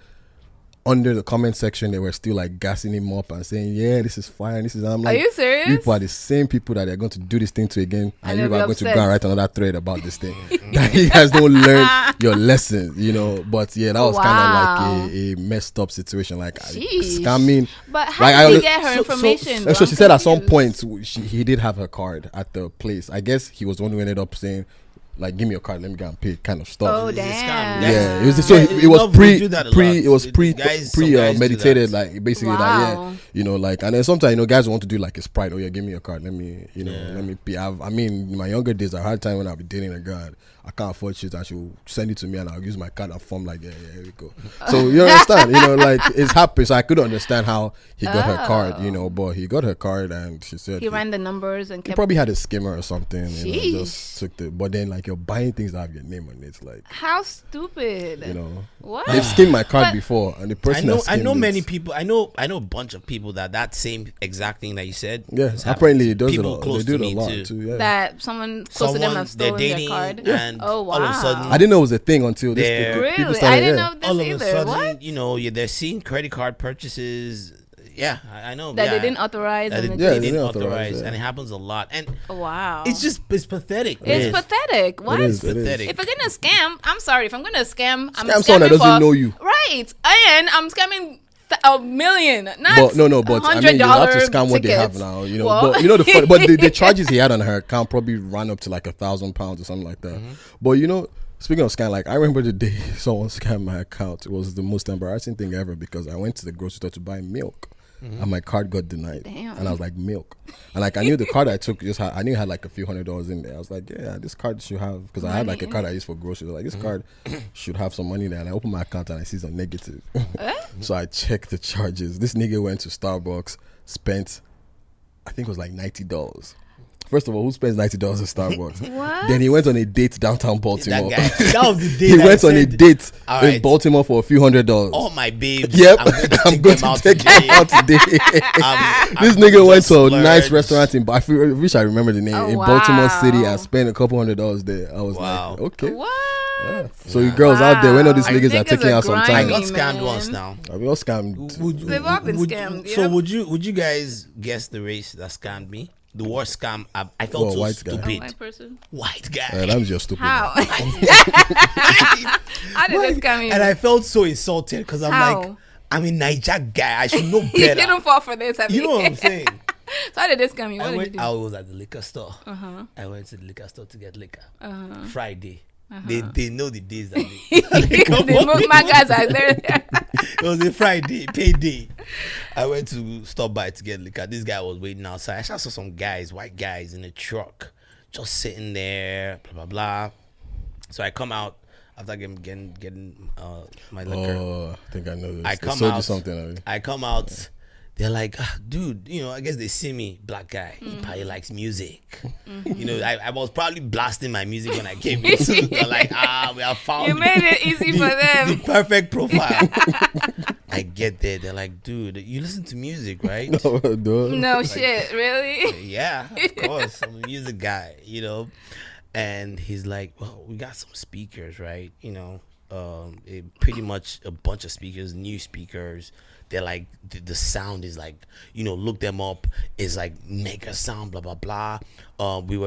under the comment section. They were still like gassing him up and saying, yeah, this is fine, this is. I'm like, are you serious? People are the same people that they're going to do this thing to again, and you are going to go and write another thread about this thing. That you guys don't learn your lessons, you know. But yeah, that was kind of like a messed up situation, like scamming. But how did he get her information? So she said at some point he did have her card at the place. I guess he was the one who ended up saying, like, give me your card, let me go and pay, kind of stuff. Oh damn! Yeah, it was premeditated, like basically, like you know, like, and then sometimes, you know, guys want to do like a sprite. Oh yeah, give me your card, let me, you know, let me pay. I mean, in my younger days, I had time when I'd be dating a girl, I can't afford shit, and she'll send it to me, and I'll use my card and form like, yeah, here we go. So you understand, you know, like, it's happy. So I could understand how he got her card, you know, but he got her card, and she said he ran the numbers and he probably had a skimmer or something, you know, just took the. But then, like, you're buying things that have your name on it. It's like, how stupid, you know. What? They've skimmed my card before, and the person I know many people. I know a bunch of people that same exact thing that you said. Yeah, apparently it does it. They do it a lot too. Yeah. That someone close to them have stolen their card. And all of a sudden, I didn't know it was a thing until this. Really, I didn't know this all either. Of a sudden, what? You know, they're seeing credit card purchases. Yeah, I know that they didn't authorize. They didn't authorize, and it happens a lot. And it's pathetic. It's pathetic. What? It is pathetic. If I'm gonna scam, I'm sorry. If I'm gonna scam, I'm scam someone that doesn't know you. Right, and I'm scamming $1 million. Not but I mean, you have to scam what they have now, you know. Well, but you know the charges he had on her account probably ran up to like £1,000 or something like that. But you know, speaking of scam, like, I remember the day someone scammed my account. It was the most embarrassing thing ever, because I went to the grocery store to buy milk. And my card got denied. Damn. And I was like, milk. And like, I knew the card I took I knew it had like a few $100s in there. I was like, yeah, this card should have, because I had like a card I used for groceries. Like, this card should have some money there. And I opened my account and I see some negative. So I checked the charges. This nigga went to Starbucks, spent, I think it was like $90. First of all, who spends $90 at Starbucks? What? Then he went on a date downtown Baltimore. That was the day he went on a date in Baltimore for a few $100s. Oh my babes! Yep, I'm going to take them out today. This nigga went to a nice restaurant in. I wish I remember the name in Baltimore City. I spent a couple $100s there. I was like, okay. What? Yeah. So you girls out there, when all these niggas are taking out some time. I got scammed once now. We all scammed. They've all been scammed. So would you guys guess the race that scammed me? the worst scam. I felt so white guy. stupid. A white person. White guy. That was just stupid. How? How did this scam you? And I felt so insulted because I'm like, I'm a Naija guy. I should know better. You didn't fall for this. You know what I'm saying? So how did this scam you? What did you do? I was at the liquor store. I went to the liquor store to get liquor. Friday. They know the days that my guys are there. It was a Friday, payday. I went to stop by to get liquor. This guy was waiting outside. I saw some guys, white guys in a truck, just sitting there, blah, blah, blah. So I come out after getting my liquor. Oh, I think I know this. I come out. I come out. They're like, dude, I guess they see me, black guy. He probably likes music. I was probably blasting my music when I came in. They're like, we have found You made it easy for them. the perfect profile. I get there. They're like, dude, you listen to music, right? No shit, really? Yeah, of course. I'm a music guy, And he's like, well, we got some speakers, right? Pretty much a bunch of speakers, new speakers. They're like, the sound is like, look them up. It's like mega sound, blah, blah, blah. We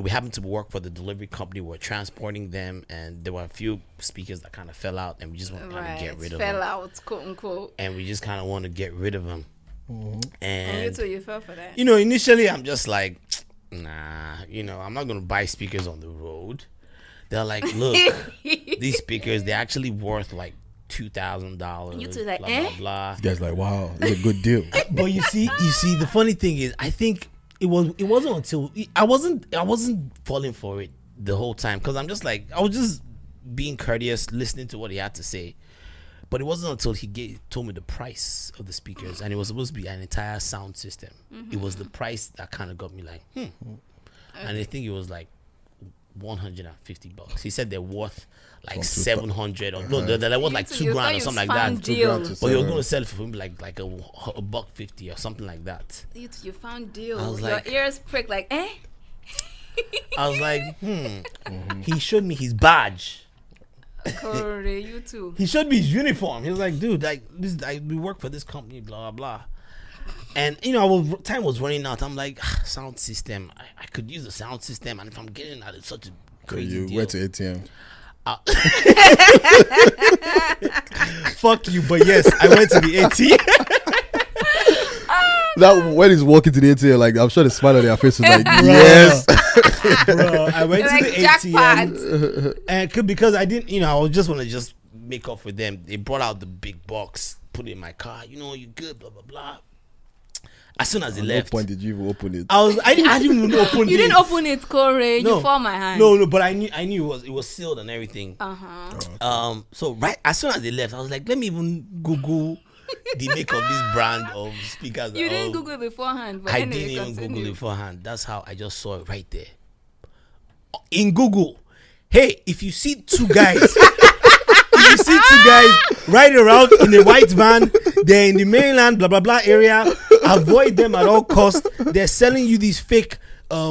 happened to work for the delivery company. We were transporting them, and there were a few speakers that kind of fell out, and we just want to get rid of them. Fell out, quote unquote. And we just kind of want to get rid of them. And you too, you fell for that. Initially, I'm just like, nah, I'm not going to buy speakers on the road. They're like, look, these speakers, they're actually worth like $2,000. You two like, blah, blah, blah. This guy's like, wow, it's a good deal. But you see, the funny thing is, I think it wasn't until I wasn't falling for it the whole time, because I'm just like, I was just being courteous, listening to what he had to say. But it wasn't until he told me the price of the speakers, and it was supposed to be an entire sound system. It was the price that kind of got me like, And I think it was like $150. He said they're worth like 700 or no, they're worth like $2,000 or something like that. But you were going to sell it for him like $150 or something like that. You found deal. I was Your like, ears prick like, eh? I was like, He showed me his badge. Corey, you too. He showed me his uniform. He was like, dude, we work for this company, blah, blah, blah. And time was running out. I'm like, sound system. I could use a sound system, and if I'm getting at it, such a crazy deal. You went to ATM. Fuck you, but yes, I went to the ATM. That when he's walking to the ATM, like, I'm sure the smile on their face was like, yes. Bro, I went to the ATM, and because I didn't, I was just want to just make up for them. They brought out the big box, put it in my car. You good, blah blah blah. As soon as they left, what point did you even open it? I didn't even open it. You didn't open it, Corey. No. You fall my hand. No, but I knew it was sealed and everything. So right as soon as they left, I was like, let me even Google the make of this brand of speakers. You didn't Google it beforehand. But I didn't even Google it beforehand. That's how I just saw it right there in Google. Hey, if you see two guys. If you see two guys riding around in a white van, they're in the mainland, blah, blah, blah area, avoid them at all costs. They're selling you these fake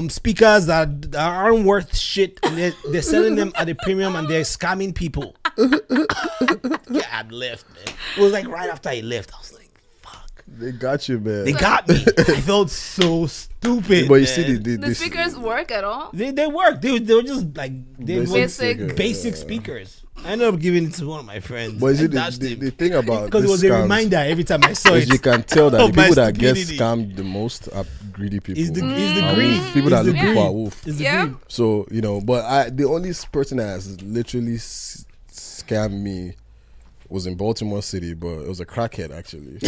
speakers that aren't worth shit. And they're selling them at a premium, and they're scamming people. Yeah, I'd left, man. It was like right after I left. I was like, fuck. They got you, man. They got me. I felt so stupid. But you man. see, the speakers work at all? They work. They were just like Basic speakers. I ended up giving it to one of my friends. But is it the thing about because it was a reminder every time I saw it. You can tell that the people that get stupidity. Scammed the most are greedy people. Is the greed. People that look for a wolf. It's the Yeah. greed. So but the only person that has literally scammed me was in Baltimore City, but it was a crackhead actually.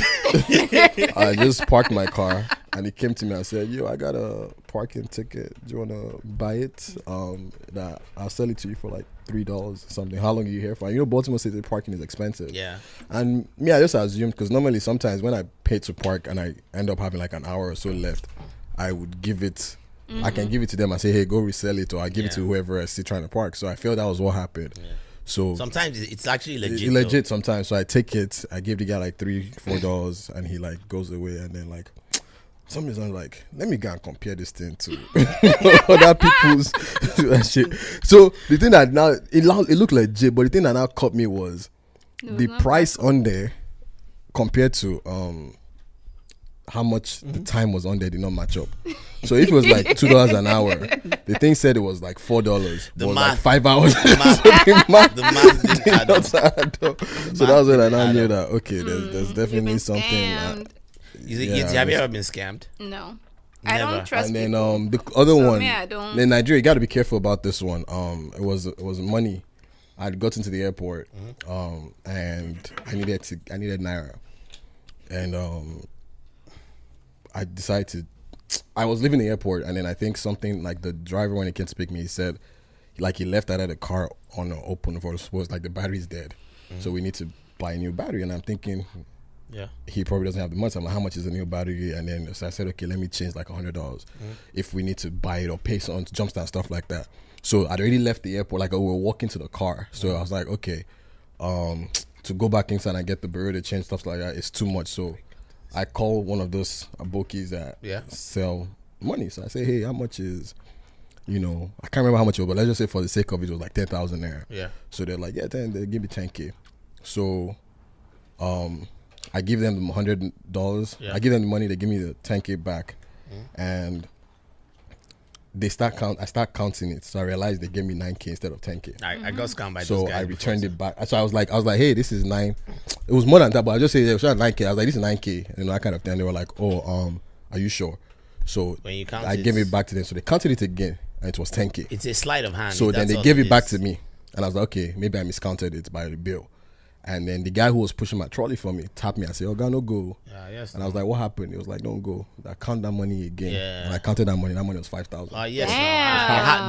I just parked my car and he came to me and said, yo, I got a parking ticket. Do you want to buy it? That I'll sell it to you for like $3 or something. How long are you here for? Baltimore City parking is expensive. Yeah. And me, I just assumed, because normally sometimes when I pay to park and I end up having like an hour or so left, I would give it. I can give it to them and say, hey, go resell it, or I give it to whoever I see trying to park. So I felt that was what happened. Yeah. So sometimes it's actually legit. Legit sometimes. So I take it, I give the guy like $3-4 and he like goes away, and then like some reason I'm like, let me go and compare this thing to other people's shit. So the thing that now it looked legit, but the thing that now caught me was the price on there compared to how much the time was on there did not match up. So if it was like $2 an hour, the thing said it was like $4. The math, like 5 hours. The math didn't add up. So that was when I now knew that there's definitely something. Have you ever been scammed? No. Never. I don't trust and then people. the other one, I don't. in Nigeria, you got to be careful about this one. It was money. I'd gotten to the airport, and I needed Naira, and I decided to. I was leaving the airport, and then I think something like the driver, when he came to pick me, he said, like he left out of the car on an open for suppose like the battery's dead, so we need to buy a new battery. And I'm thinking, he probably doesn't have the money. So I'm like, how much is a new battery? And then so I said, okay, let me change like $100 if we need to buy it or pay on jumpstart stuff like that. So I'd already left the airport, like we were walking to the car. So I was like, okay, to go back inside and get the burrito, change stuff like that, it's too much. So I call one of those abokis that sell money. So I say, hey, how much is, I can't remember how much it was, but let's just say for the sake of it was like 10,000 there. Yeah. So they're like, they give me 10K. So I give them the $100. Yeah. I give them the money, they give me the 10K back. And I start counting it. So I realized they gave me 9K instead of 10K. I got scammed by so those guys. I returned it back. So I was like, hey, this is 9. It was more than that, but I just said it was 9K. I was like, this is 9K. And that kind of thing. They were like, oh, are you sure? So when you count I gave it back to them. So they counted it again, and it was 10K. It's a sleight of hand. So then they gave it back to me. And I was like, okay, maybe I miscounted it by the bill. And then the guy who was pushing my trolley for me tapped me and said, "Oh, no go." And I was like, "What happened?" He was like, "Don't go. I count that money again." Yeah. And I counted that money. That money was 5,000. Yes.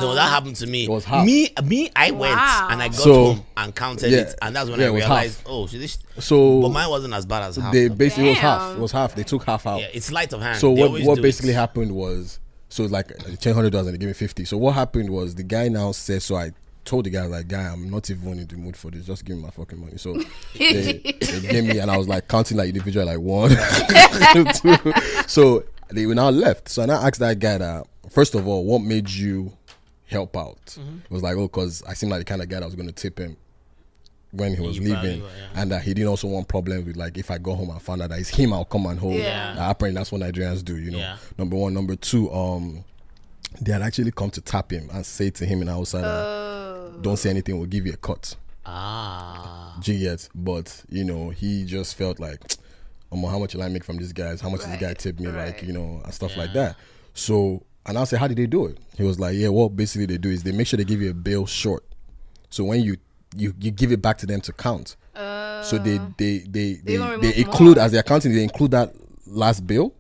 No, that happened to me. It was half. Me, I went and I got home and counted it, and that's when I realized, but mine wasn't as bad as half. They basically it was half. They took half out. Yeah, it's sleight of hand. So what basically happened was, so it's like $100 and they gave me 50. So what happened was the guy now said, so I told the guy, like, guy, I'm not even in the mood for this. Just give me my fucking money. So they gave me, and I was like counting like individual, like 1, 2. So they were now left. So I now asked that guy that, first of all, what made you help out? It was like, because I seemed like the kind of guy that was going to tip him when he was leaving, and that he didn't also want problems with, like, if I go home and found out that it's him, I'll come and hold. Apparently that's what Nigerians do, Number one. Number two, they had actually come to tap him and say to him in outside, don't say anything, we'll give you a cut. But he just felt like, how much will I make from these guys? How much does this guy tip me? Like, and stuff like that. So, and I said, how did they do it? He was like, what basically they do is they make sure they give you a bill short. So when you give it back to them to count. So they include, as they're counting, they include that last bill.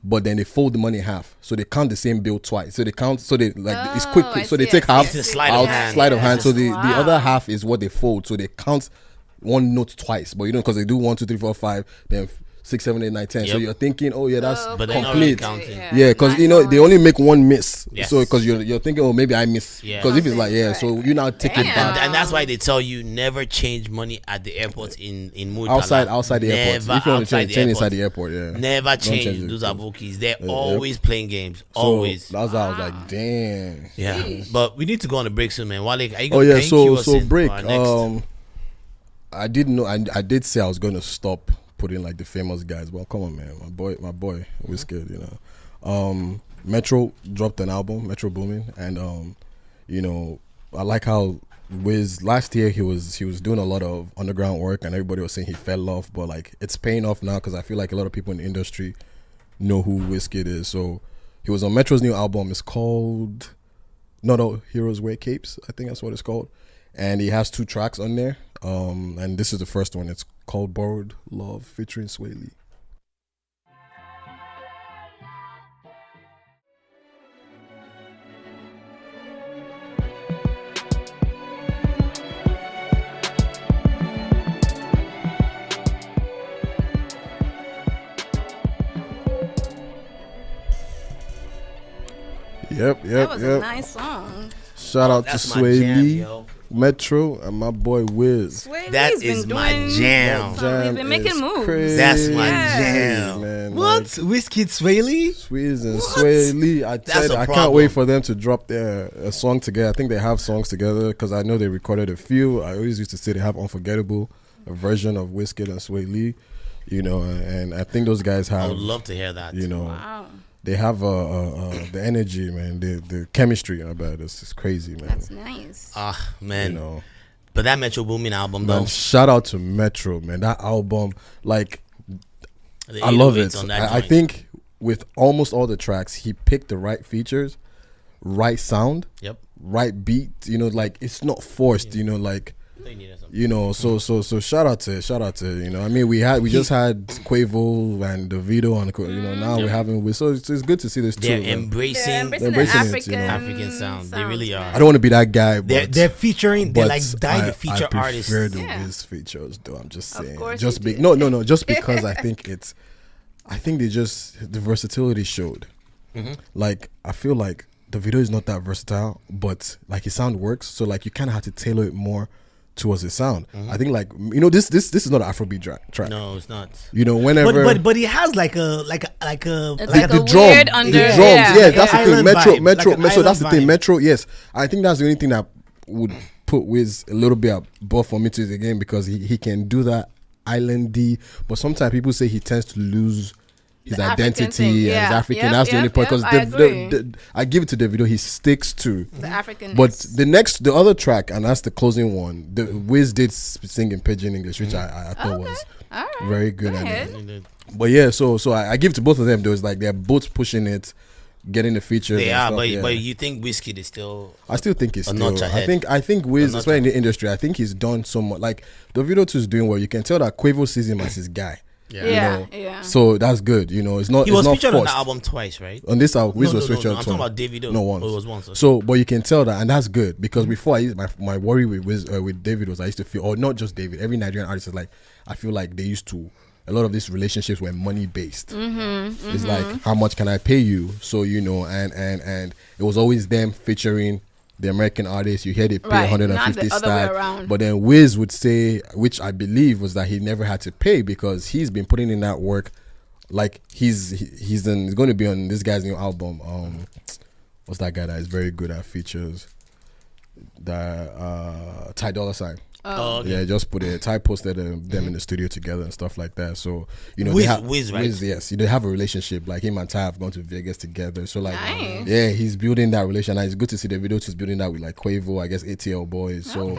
But then they fold the money in half, so they count the same bill twice. So they count, so they it's quick. So they take half sleight of hand. So the other half is what they fold. So they count one note twice, but because they do 1, 2, 3, 4, 5, then 6, 7, 8, 9, 10. So you're thinking, that's complete. Because they only make one miss. So because you're thinking, maybe I miss. Because if it's like so you now take it back. And that's why they tell you never change money at the airport in Murtala. outside the airport. If you want to change inside the airport, never change. Those are bookies. They're always playing games. Always. So that's why I was like, damn. Yeah. But we need to go on a break soon, man. Wale, are you going so break. I didn't know. I did say I was going to stop putting like the famous guys. Well, come on, man. My boy, Wizkid, Metro dropped an album, Metro Boomin, and I like how Wiz last year he was doing a lot of underground work, and everybody was saying he fell off, but like it's paying off now because I feel like a lot of people in the industry know who Wizkid is. So he was on Metro's new album. It's called Not All Heroes Wear Capes. I think that's what it's called, and he has 2 tracks on there. And this is the first one. It's called Borrowed Love featuring Swae. Yep. That was a nice song. Shout out to Swae, Metro, and my boy Wiz. That is my jam. He's been making moves. Crazy. That's my jam. Man, what? Wizkid, Swae? Swae and Swae. I can't wait for them to drop a song together. I think they have songs together because I know they recorded a few. I always used to say they have Unforgettable, a version of Wizkid and Swae. You know, and I think those guys have. I would love to hear that. You know, they have the energy, man. The chemistry about this is crazy, man. That's nice. Man. You know, but that Metro Boomin album, man, though. shout out to Metro, man. That album, like, The I love 808s it. on that I joint. think with almost all the tracks, he picked the right features, right sound, right beat. You know, like it's not forced. You know, like. You know, so shout out to you know. I mean, we just had Quavo and Davido and you know now we're having so it's good to see this too. They're embracing the African sound. They really are. I don't want to be that guy, but they're featuring. They're like dying to feature I artists. prefer the Wiz features, though. I'm just saying. Of course just you do. no, just because I think they just the versatility showed. Like I feel like the video is not that versatile, but like his sound works. So like you kind of have to tailor it more towards his sound. I think like you know this is not an Afrobeat track. No, it's not. You know whenever but he has like a the drum, weird under, the drums. yeah, That's the Island thing. vibe, Metro. like an So that's the island thing. vibe. Metro. Yes, I think that's the only thing that would put Wiz a little bit above for me to the game because he can do that islandy. But sometimes people say he tends to lose his The African identity thing, as yeah. African. Yep, That's the only point because I agree. I give it to Davido. He sticks to The African. But the other track, and that's the closing one. The Wiz did sing in pidgin English, which I thought was very good. But yeah, so I give it to both of them. Though it's like they're both pushing it, getting the features. They and are, stuff, but you think Wizkid is still? I still think it's a still. notch ahead. I think Wiz, especially in the industry, I think he's done so much. Like Davido too is doing well. You can tell that Quavo sees him as his guy. Yeah. So that's good. You know, it's not. He was it's not featured forced. on the album twice, right? On this album, Wiz No, was featured. I'm talking about Davido. No, once. Oh, it was once. Okay. So, but you can tell that, and that's good because before my worry with David was I used to feel, or not just David, every Nigerian artist is like, I feel like they used to. A lot of these relationships were money based. It's like how much can I pay you? So you know, and it was always them featuring the American artists. You hear they pay Right, 150 not the other way star, around. but then Wiz would say, which I believe was that he never had to pay because he's been putting in that work. Like he's going to be on this guy's new album. What's that guy that is very good at features? The Ty Dolla $ign. Oh. Okay. Yeah, just put it. Ty posted them in the studio together and stuff like that. So you know, Wiz, right? Wiz, yes, they have a relationship. Like him and Ty have gone to Vegas together. So like, Nice. yeah, he's building that relation. And it's good to see the video. He's building that with like Quavo, I guess ATL boys. So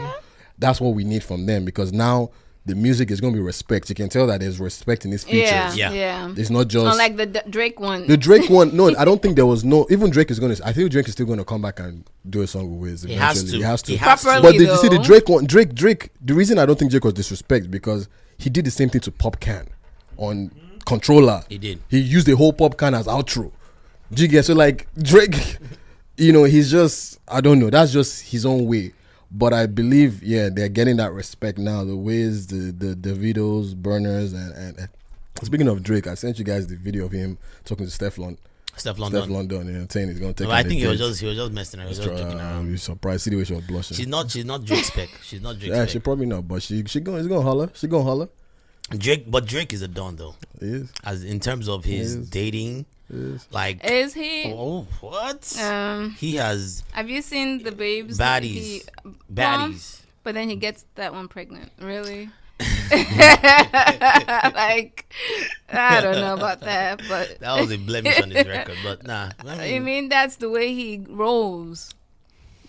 that's what we need from them because now the music is going to be respect. You can tell that there's respect in his features. Yeah. It's not just Unlike the Drake one. the Drake one. No, I don't think there was no. Even Drake is going to. I think Drake is still going to come back and do a song with Wiz. He has to. He has to. Properly, But did you see the though. Drake one? Drake. The reason I don't think Drake was disrespect because he did the same thing to Pop Can on Controller. He did. He used the whole Pop Can as outro. Do you get so like Drake? You know, he's just. I don't know. That's just his own way. But I believe, yeah, they're getting that respect now. The Wiz, the Davidos, Burners, and speaking of Drake, I sent you guys the video of him talking to Steph London. Steph London, and saying he's gonna take. No, I think he was just messing around. He was just joking around. You're surprised. See the way she was blushing. She's not Drake spec. She's not Drake Yeah, spec. she probably not, but she's gonna holler. She gonna holler. Drake is a don though. He is. As in terms of his dating, like Is he? oh what? He has Have you seen the babes? baddies. Baddies. But then he gets that one pregnant. Really? Like, I don't know about that, but That was a blemish on his record, but nah. I mean, that's the way he rolls.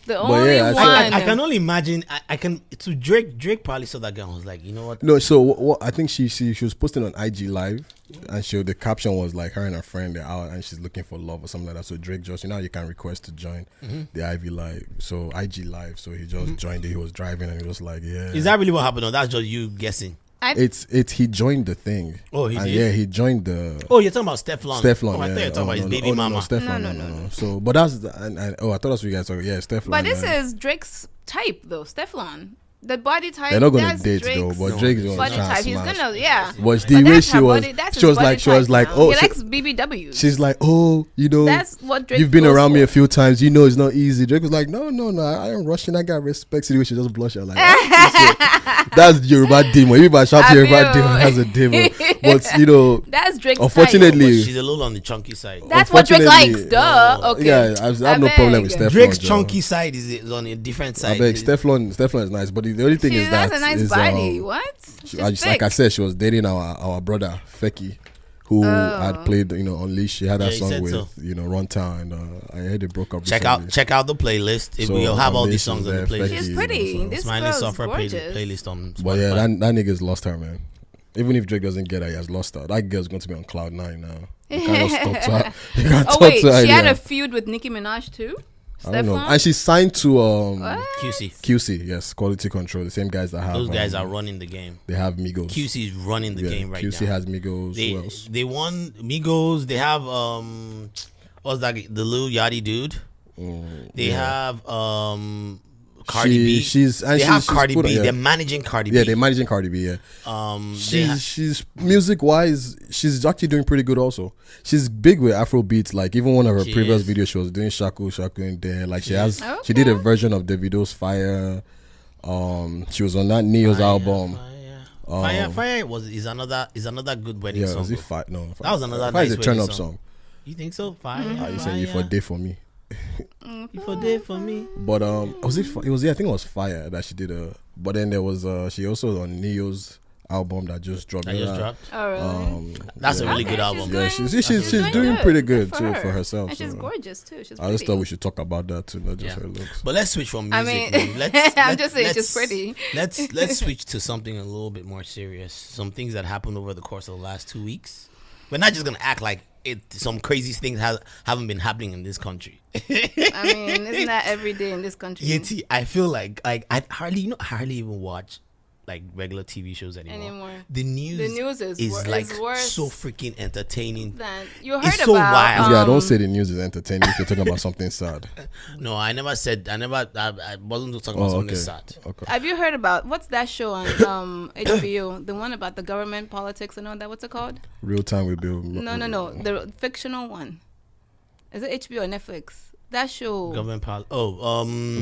The But only yeah, one. I can only imagine. I can. To Drake probably saw that girl and was like, you know what? No, so what I think she was posting on IG Live, and the caption was like her and her friend they're out and she's looking for love or something like that. So Drake just you can request to join the IG Live, so IG Live. So he just joined it. He was driving and he was like, yeah. Is that really what happened, or that's just you guessing? It's he joined the thing. Oh, he and did? Yeah, he joined the. Oh, you're talking about Stefflon. Stefflon, Oh, I thought you were talking about his baby no, mama. No, Stefflon, no. So, but that's I thought that's what you guys talking. Yeah, Stefflon. But this is Drake's type, though. Stefflon. The body type. They're not gonna that's date Drake's though, but Drake's gonna body try type. and He's smash. gonna, yeah. But the way that's she her was, body- that's she his was body like, type now. oh, he likes BBW. she's like, oh, you know, That's what Drake you've been goes around me for. a few times, you know, it's not easy. Drake was like, no, I ain't rushing. I got respect. See the way she just blush. I'm like, that's Yoruba demon. If I shout Yoruba demon, that's a demon. But you know, That's Drake's unfortunately, type. She's a little on the chunky side. That's what Drake likes. Duh. Oh. Okay. yeah, I have no problem with Stefflon. Drake's Joe. chunky side is on a different I side. beg, Stefflon is nice, but the only thing She is that has a nice is, body. What? She's like I said, she was dating our brother Feki, who had played Unleash. She had that song with so. Runtown, and I heard it broke up. Check out the playlist. We'll have all these songs on the playlist. She's pretty. This Smiley girl's Software gorgeous. playlist on Spotify. But yeah, that nigga's lost her, man. Even if Drake doesn't get her, he has lost her. That girl's going to be on cloud 9 now. You can't talk to her. You can't Oh talk wait, to her she had anymore. a feud with Nicki Minaj too. I don't know. Stefan? And she's signed to QC. yes, Quality Control. The same guys that have Those guys are running the game. They have Migos. QC is running the game right now. QC has Migos. Who else? They won Migos. They have what's that? The Lil Yachty dude. They have Cardi B. They have Cardi B. They're managing Cardi B. Yeah, they're managing Cardi B. Yeah. She's music wise, she's actually doing pretty good. Also, she's big with Afro beats. Like even one of her previous videos, she was doing Shaku in there. Like she did a version of Davido's Fire. She was on that Neo's album. Fire is another good wedding song. Was it Fire? No, that was another Fire nice is a turn up song. You think so? Fire. You say you for day for me. You for day for me. But was it? It was. I think it was Fire that she did. But then there was. She also on Neo's album that just dropped. Oh really? That's a really good album. Yeah, she's doing pretty good too for herself. And she's gorgeous too. She's I just thought we should talk about that too, not just her looks. But let's switch from music. I mean, I'm just saying she's pretty. Let's switch to something a little bit more serious. Some things that happened over the course of the last 2 weeks. We're not just gonna act like some crazy things haven't been happening in this country. I mean, isn't that every day in this country? Yeti, I feel like I hardly even watch like regular TV shows anymore. The news is like worse so freaking entertaining. You heard it's so wild. Yeah, don't say the news is entertaining if you're talking about something sad. No, I wasn't talking about something sad. Okay. Have you heard about what's that show on HBO? The one about the government politics and all that. What's it called? Real Time with Bill. No. The fictional one. Is it HBO or Netflix? That show.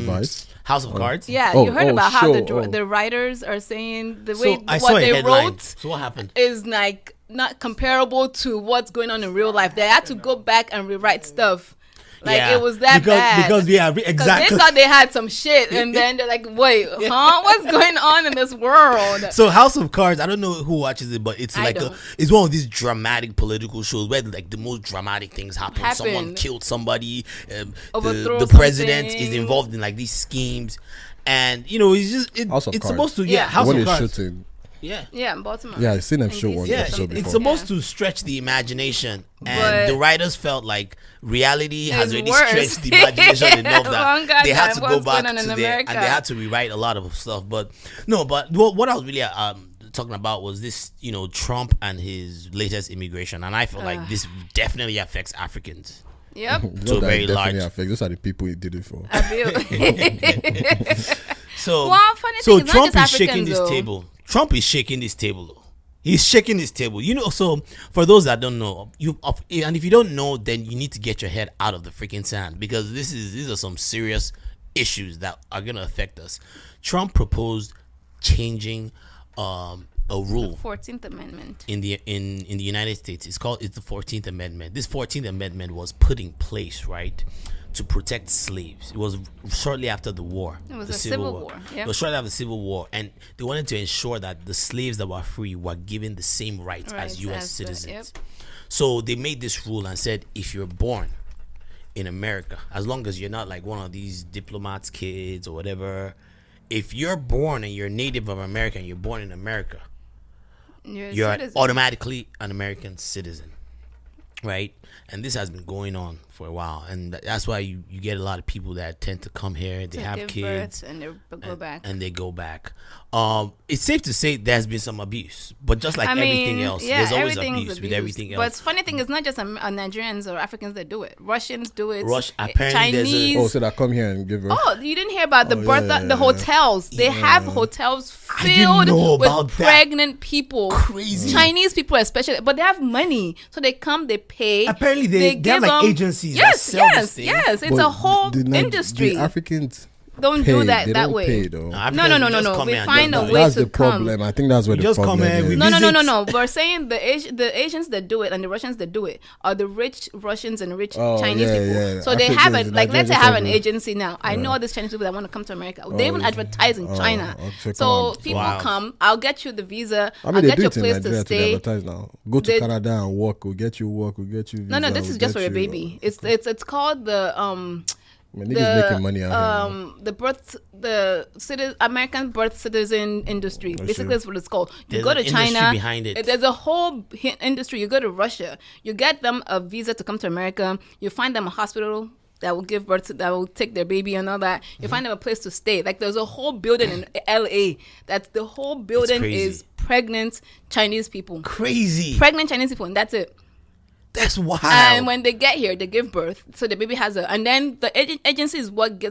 Vice? House of Cards. Yeah, you heard about how the writers are saying the way what they wrote. So what happened? Is like not comparable to what's going on in real life. They had to go back and rewrite stuff. Like it was that bad. Because exactly. They thought they had some shit, and then they're like, "Wait, huh? What's going on in this world?" So House of Cards, I don't know who watches it, but it's like it's one of these dramatic political shows where like the most dramatic things happen. Someone killed somebody. The president is involved in like these schemes, and it's supposed to House of Cards. Yeah, in Baltimore. Yeah, I've seen them show one episode before. It's supposed to stretch the imagination, and the writers felt like reality has already stretched the imagination enough that they had to go back to there and they had to rewrite a lot of stuff. But what I was really talking about was this, Trump and his latest immigration, and I feel like this definitely affects Africans. Yep. To a very large. Those are the people he did it for. So Trump is shaking this table. Trump is shaking this table, though. He's shaking this table. So for those that don't know, and if you don't know, then you need to get your head out of the freaking sand, because these are some serious issues that are gonna affect us. Trump proposed changing a rule, the 14th Amendment in the United States. It's the 14th Amendment. This 14th Amendment was put in place, right, to protect slaves. It was shortly after the war. It was a civil war. Yep. It was shortly after the Civil War, and they wanted to ensure that the slaves that were free were given the same rights as U.S. citizens. So they made this rule and said, if you're born in America, as long as you're not like one of these diplomats' kids or whatever, if you're born and you're native of America and you're born in America, you're automatically an American citizen, right? And this has been going on for a while, and that's why you get a lot of people that tend to come here. They have kids and they go back. It's safe to say there's been some abuse, but just like everything else, there's always abuse with everything else. But it's funny thing is not just Nigerians or Africans that do it. Russians do it. Apparently Chinese. So that come here and give birth. Oh, you didn't hear about the hotels? They have hotels filled with pregnant people. Crazy. Chinese people especially, but they have money, so they come, they pay. Apparently they have like agencies. Yes. It's a whole industry. The Africans don't do that that way. Pay, though. No. We find a way that's to the problem. I think that's where the problem is. No. We're saying the Asians that do it and the Russians that do it are the rich Russians and rich Chinese people. Yeah. So they have it. Like, let's say have an agency now. I know all these Chinese people that want to come to America. They even advertise in China. So people come. I'll get you the visa. I'll get your place to stay. Now. Go to Canada and work. We'll get you work. We'll get you visa. No. This is just for your baby. It's called the making money out the American birth citizen industry. Basically, that's what it's called. You go to China. Behind it. There's a whole industry. You go to Russia. You get them a visa to come to America. You find them a hospital that will give birth that will take their baby and all that. You find them a place to stay. Like, there's a whole building in LA. That's the whole building is pregnant Chinese people. Crazy. Pregnant Chinese people, and that's it. That's wild. And when they get here, they give birth. So the baby has and then the agency is what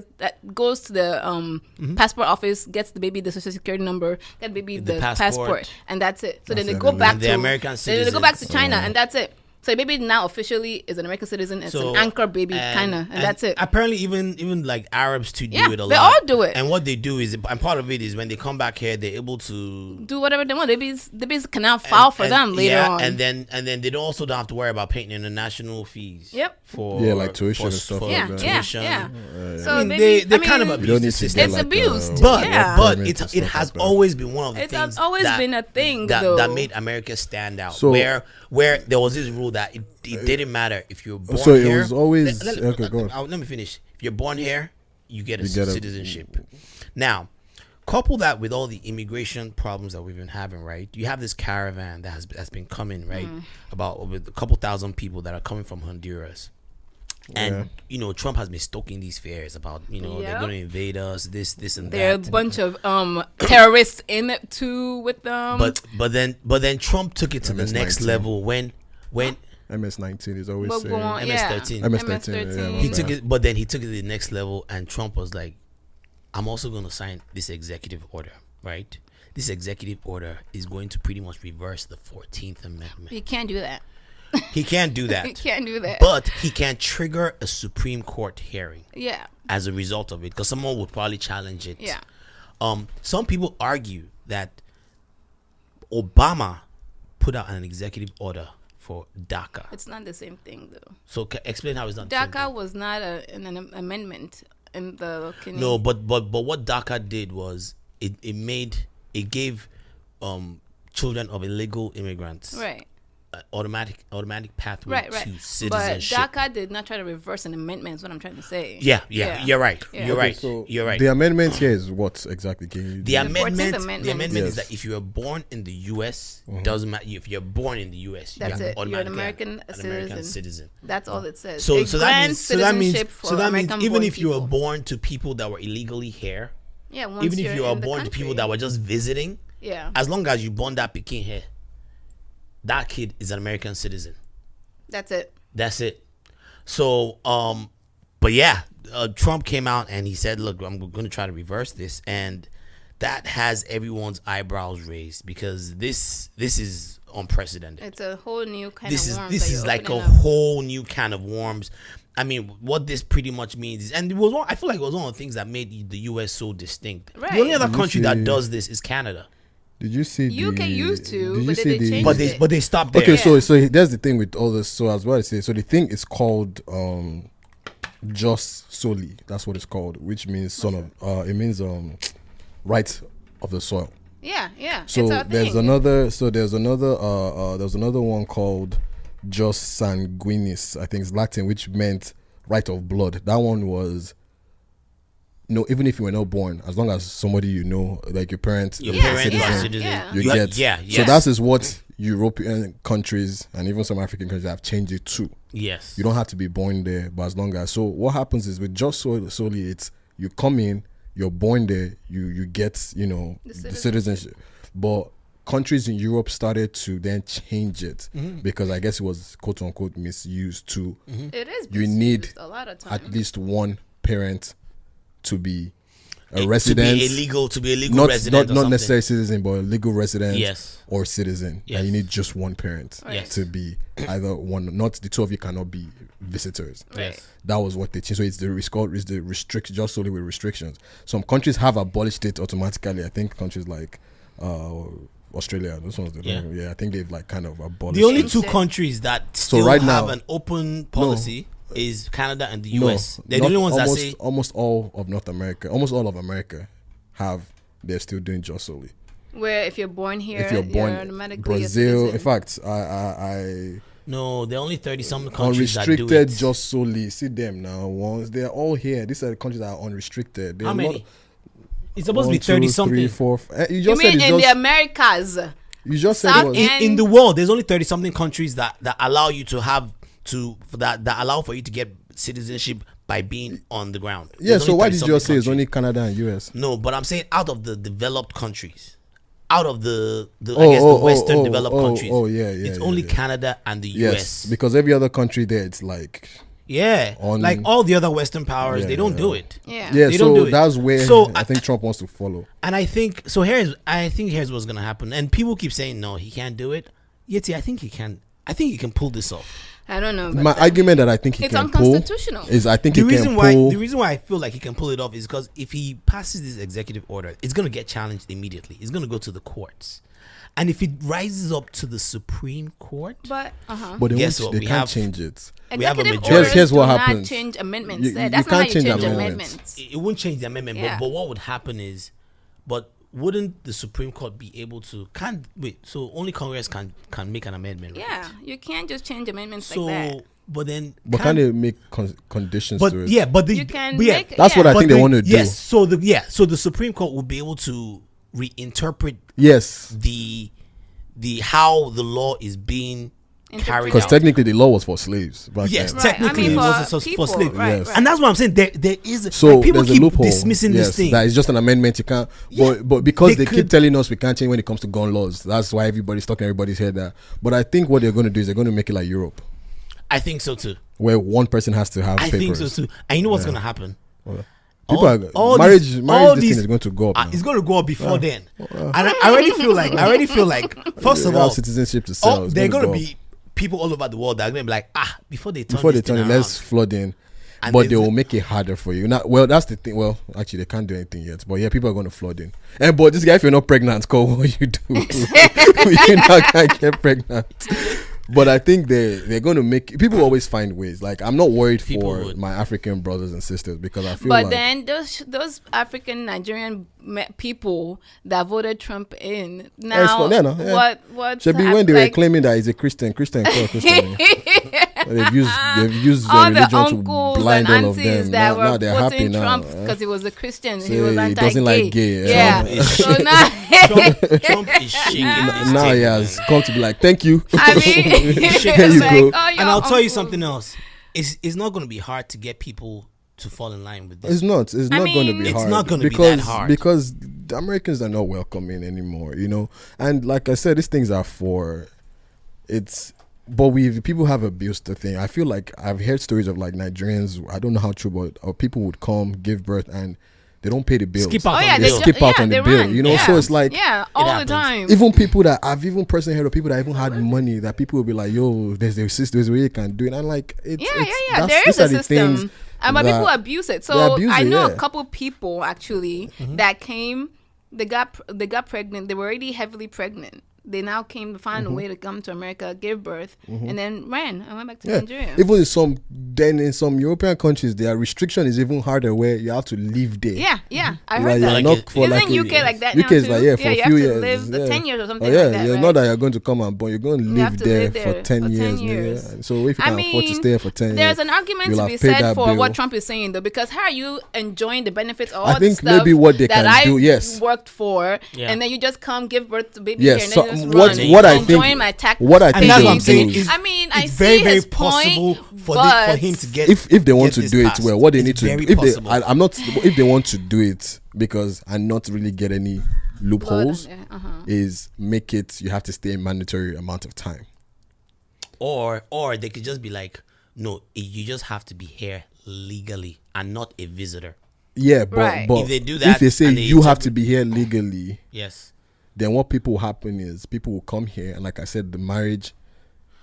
goes to the passport office, gets the baby the social security number, get the baby the passport, and that's it. So then they go back to the American citizen. Then they go back to China, and that's it. So the baby now officially is an American citizen. It's an anchor baby, kind of, and that's it. Apparently, even like Arabs too do it a lot. They all do it. And what they do is, and part of it is when they come back here, they're able to do whatever they want. The babies can now file for them later on. And then they also don't have to worry about paying international fees. Yep. For like tuition and stuff. Yeah. So I mean, they kind of abuse the system. It's abused. But it has always been one of the things. It's always been a thing that made America stand out. So, where there was this rule that it didn't matter if you were born so here. It was always okay. Go on. Let me finish. If you're born here, you get a citizenship. Now, couple that with all the immigration problems that we've been having, right? You have this caravan that's been coming, right? About over a couple thousand people that are coming from Honduras. And Trump has been stoking these fears about they're going to invade us, this and that. There are a bunch of terrorists in it too with them. But then Trump took it to the next level when MS-19 is always saying MS-13. MS-13. He took it, but then he took it to the next level, and Trump was like, "I'm also going to sign this executive order, right? This executive order is going to pretty much reverse the 14th Amendment." He can't do that. He can't do that. He can't do that. But he can trigger a Supreme Court hearing. Yeah. As a result of it, because someone would probably challenge it. Yeah. Some people argue that Obama put out an executive order for DACA. It's not the same thing, though. So explain how it's not. DACA was not an amendment in the. No, but what DACA did was it gave children of illegal immigrants automatic pathway to citizenship. But DACA did not try to reverse an amendment. Is what I'm trying to say. Yeah. You're right. You're right. So you're right. The amendment here is what exactly? The amendment is that if you are born in the U.S., doesn't matter if you're born in the U.S. That's it. You're an American citizen. That's all it says. So that means even if you were born to people that were illegally here, even if you are born to people that were just visiting, as long as you born that Peking here, that kid is an American citizen. That's it. So, Trump came out and he said, "Look, I'm going to try to reverse this," and that has everyone's eyebrows raised because this is unprecedented. It's a whole new kind of worms. This is like a whole new kind of worms. I mean, what this pretty much means is, and I feel like it was one of the things that made the U.S. so distinct. Right. The only other country that does this is Canada. Did you see UK used to, but they changed it. But they stopped there. Okay, so there's the thing with all this. So as well as say, so the thing is called Jus Soli. That's what it's called, which means son of. It means right of the soil. Yeah. So there's another. So there's another one called Jus Sanguinis. I think it's Latin, which meant right of blood. That one was. No, even if you were not born, as long as somebody like your parents, are citizen, you get. So that is what European countries and even some African countries have changed it to. Yes. You don't have to be born there, but as long as. So what happens is with Jus Soli, it's you come in, you're born there, you get the citizenship. But countries in Europe started to then change it because I guess it was quote unquote misused too. It is. You need a lot of times. at least one parent to be a resident, to be a legal resident, not necessarily citizen, but a legal resident, yes, or citizen, yes, and you need just one parent to be either one. Not the two of you cannot be visitors. Yes, that was what they changed. So it's the restriction, just solely with restrictions. Some countries have abolished it automatically. I think countries like Australia, those ones, I think they've like kind of abolished. The only two countries that still right have now, an open policy is Canada and the US. They're the only ones that say almost all of North America, almost all of America they're still doing just solely. Where if you're born here, if you're born automatically Brazil, in fact, I no, there are only 30-something countries that do unrestricted it. just solely. See them now. Once they're all here. These are the countries that are unrestricted. How many? It's supposed to be 30-something. 3, 4. You mean in the Americas? You just said in the world, there's only 30-something countries that allow you to have that allow for you to get citizenship by being on the ground. Yeah. So why did you just say it's only Canada and US? No, but I'm saying out of the developed countries, out of the Western developed countries. It's only Canada and the US. Yes, because every other country there, it's like. Yeah, like all the other Western powers, they don't do it. Yeah, they don't do it. That's where I think Trump wants to follow. And I think here's what's gonna happen. And people keep saying no, he can't do it. Yet I think he can. I think he can pull this off. I don't know. My argument that I think he can pull is I think the reason why I feel like he can pull it off is because if he passes this executive order, it's gonna get challenged immediately. It's gonna go to the courts. And if it rises up to the Supreme Court, but guess what? They can't change it. We have a Executive majority. Here's what do happens. not change amendments. You That's can't not how you change change amendments. amendments. It wouldn't change the amendment, Yeah. but what would happen is, wouldn't the Supreme Court be able to? So only Congress can make an amendment, right? Yeah, you can't just change amendments So, like that. but then, But can they make conditions to it? Yeah, but You can but yeah, make- That's what I think they want to do. Yes, so the Supreme Court will be able to reinterpret Yes. the how the law is being carried Because out. technically the law was for slaves back Yes, then. Right. technically I mean, it was for for people, slaves. right, Yes. right. And that's what I'm saying. There is So people there's a keep loophole. dismissing this thing. That is just an amendment. You can't. Yeah, but because they they keep telling us we can't change when it comes to gun laws. That's why everybody's talking. Everybody's heard that. But I think what they're going to do is they're going to make it like Europe, I think so too. where one person has to have I papers. think so too. And you know what's going to happen? Marriage. This thing is going to go up. It's going to go up before then. And I already feel like first of all, citizenship to sell. they're going to be people all over the world that are going to be like, before they turn it, let's flood in. And But they will make it harder for you. Well, that's the thing. Well, actually, they can't do anything yet. But yeah, people are going to flood in. And but this guy, if you're not pregnant, call what you do. You're not going to get pregnant. But I think they're going to make people always find ways. Like I'm not worried for my African brothers and sisters because I feel But like then those African Nigerian people that voted Trump in now, what should be when they were claiming that he's a Christian. They've used all their the religion to uncles blind and all of them. aunties that Now were they're happy voting now. Trump because he was a Christian. So he was he anti-gay. doesn't like gay. Yeah. So now Trump is shaking. Now he has come to be like, thank you. I mean, Here you like, go. And I'll tell you something else. It's not going to be hard to get people to fall in line with this. It's not going to be hard. It's not going to be that hard. Because the Americans are not welcoming anymore, you know. And like I said, these things are for but people have abused the thing. I feel like I've heard stories of like Nigerians, I don't know how true, but people would come, give birth, and they don't pay the bills. Skip out they skip out on the bill. You know, so it's like all the time. Even people that I've even personally heard of people that even had money that people will be like, yo, there's a way you can do it. And like there is a system. But people abuse it. So I know a couple people actually that came, they got pregnant. They were already heavily pregnant. They now came to find a way to come to America, give birth, and then ran and went back to Nigeria. Even in some European countries, their restriction is even harder, where you have to live there. Yeah, I heard that. Isn't UK like that now too? UK is like, for a few years. You have to live 10 years or something like that. Yeah, right? not that you're going to come and born. You're going to live there for 10 years. years. So if you can afford to stay there for 10 years, there's an argument to be said for what Trump is saying, though, because how are you enjoying the benefits of all the stuff maybe what they that can do, worked for, and then you just come give birth to baby yes, here and then just run. What I think, my tax what I think that's what I'm saying is, I mean, I it's see very his possible point, for him to get if they want to do it well, what they need to do, if they want to do it because and not really get any loopholes, is make it you have to stay a mandatory amount of time, or they could just be like, no, you just have to be here legally and not a visitor. Yeah, but Right. but If they do that if they say and they you have to be here legally, yes, then what people will happen is people will come here, and like I said, the marriage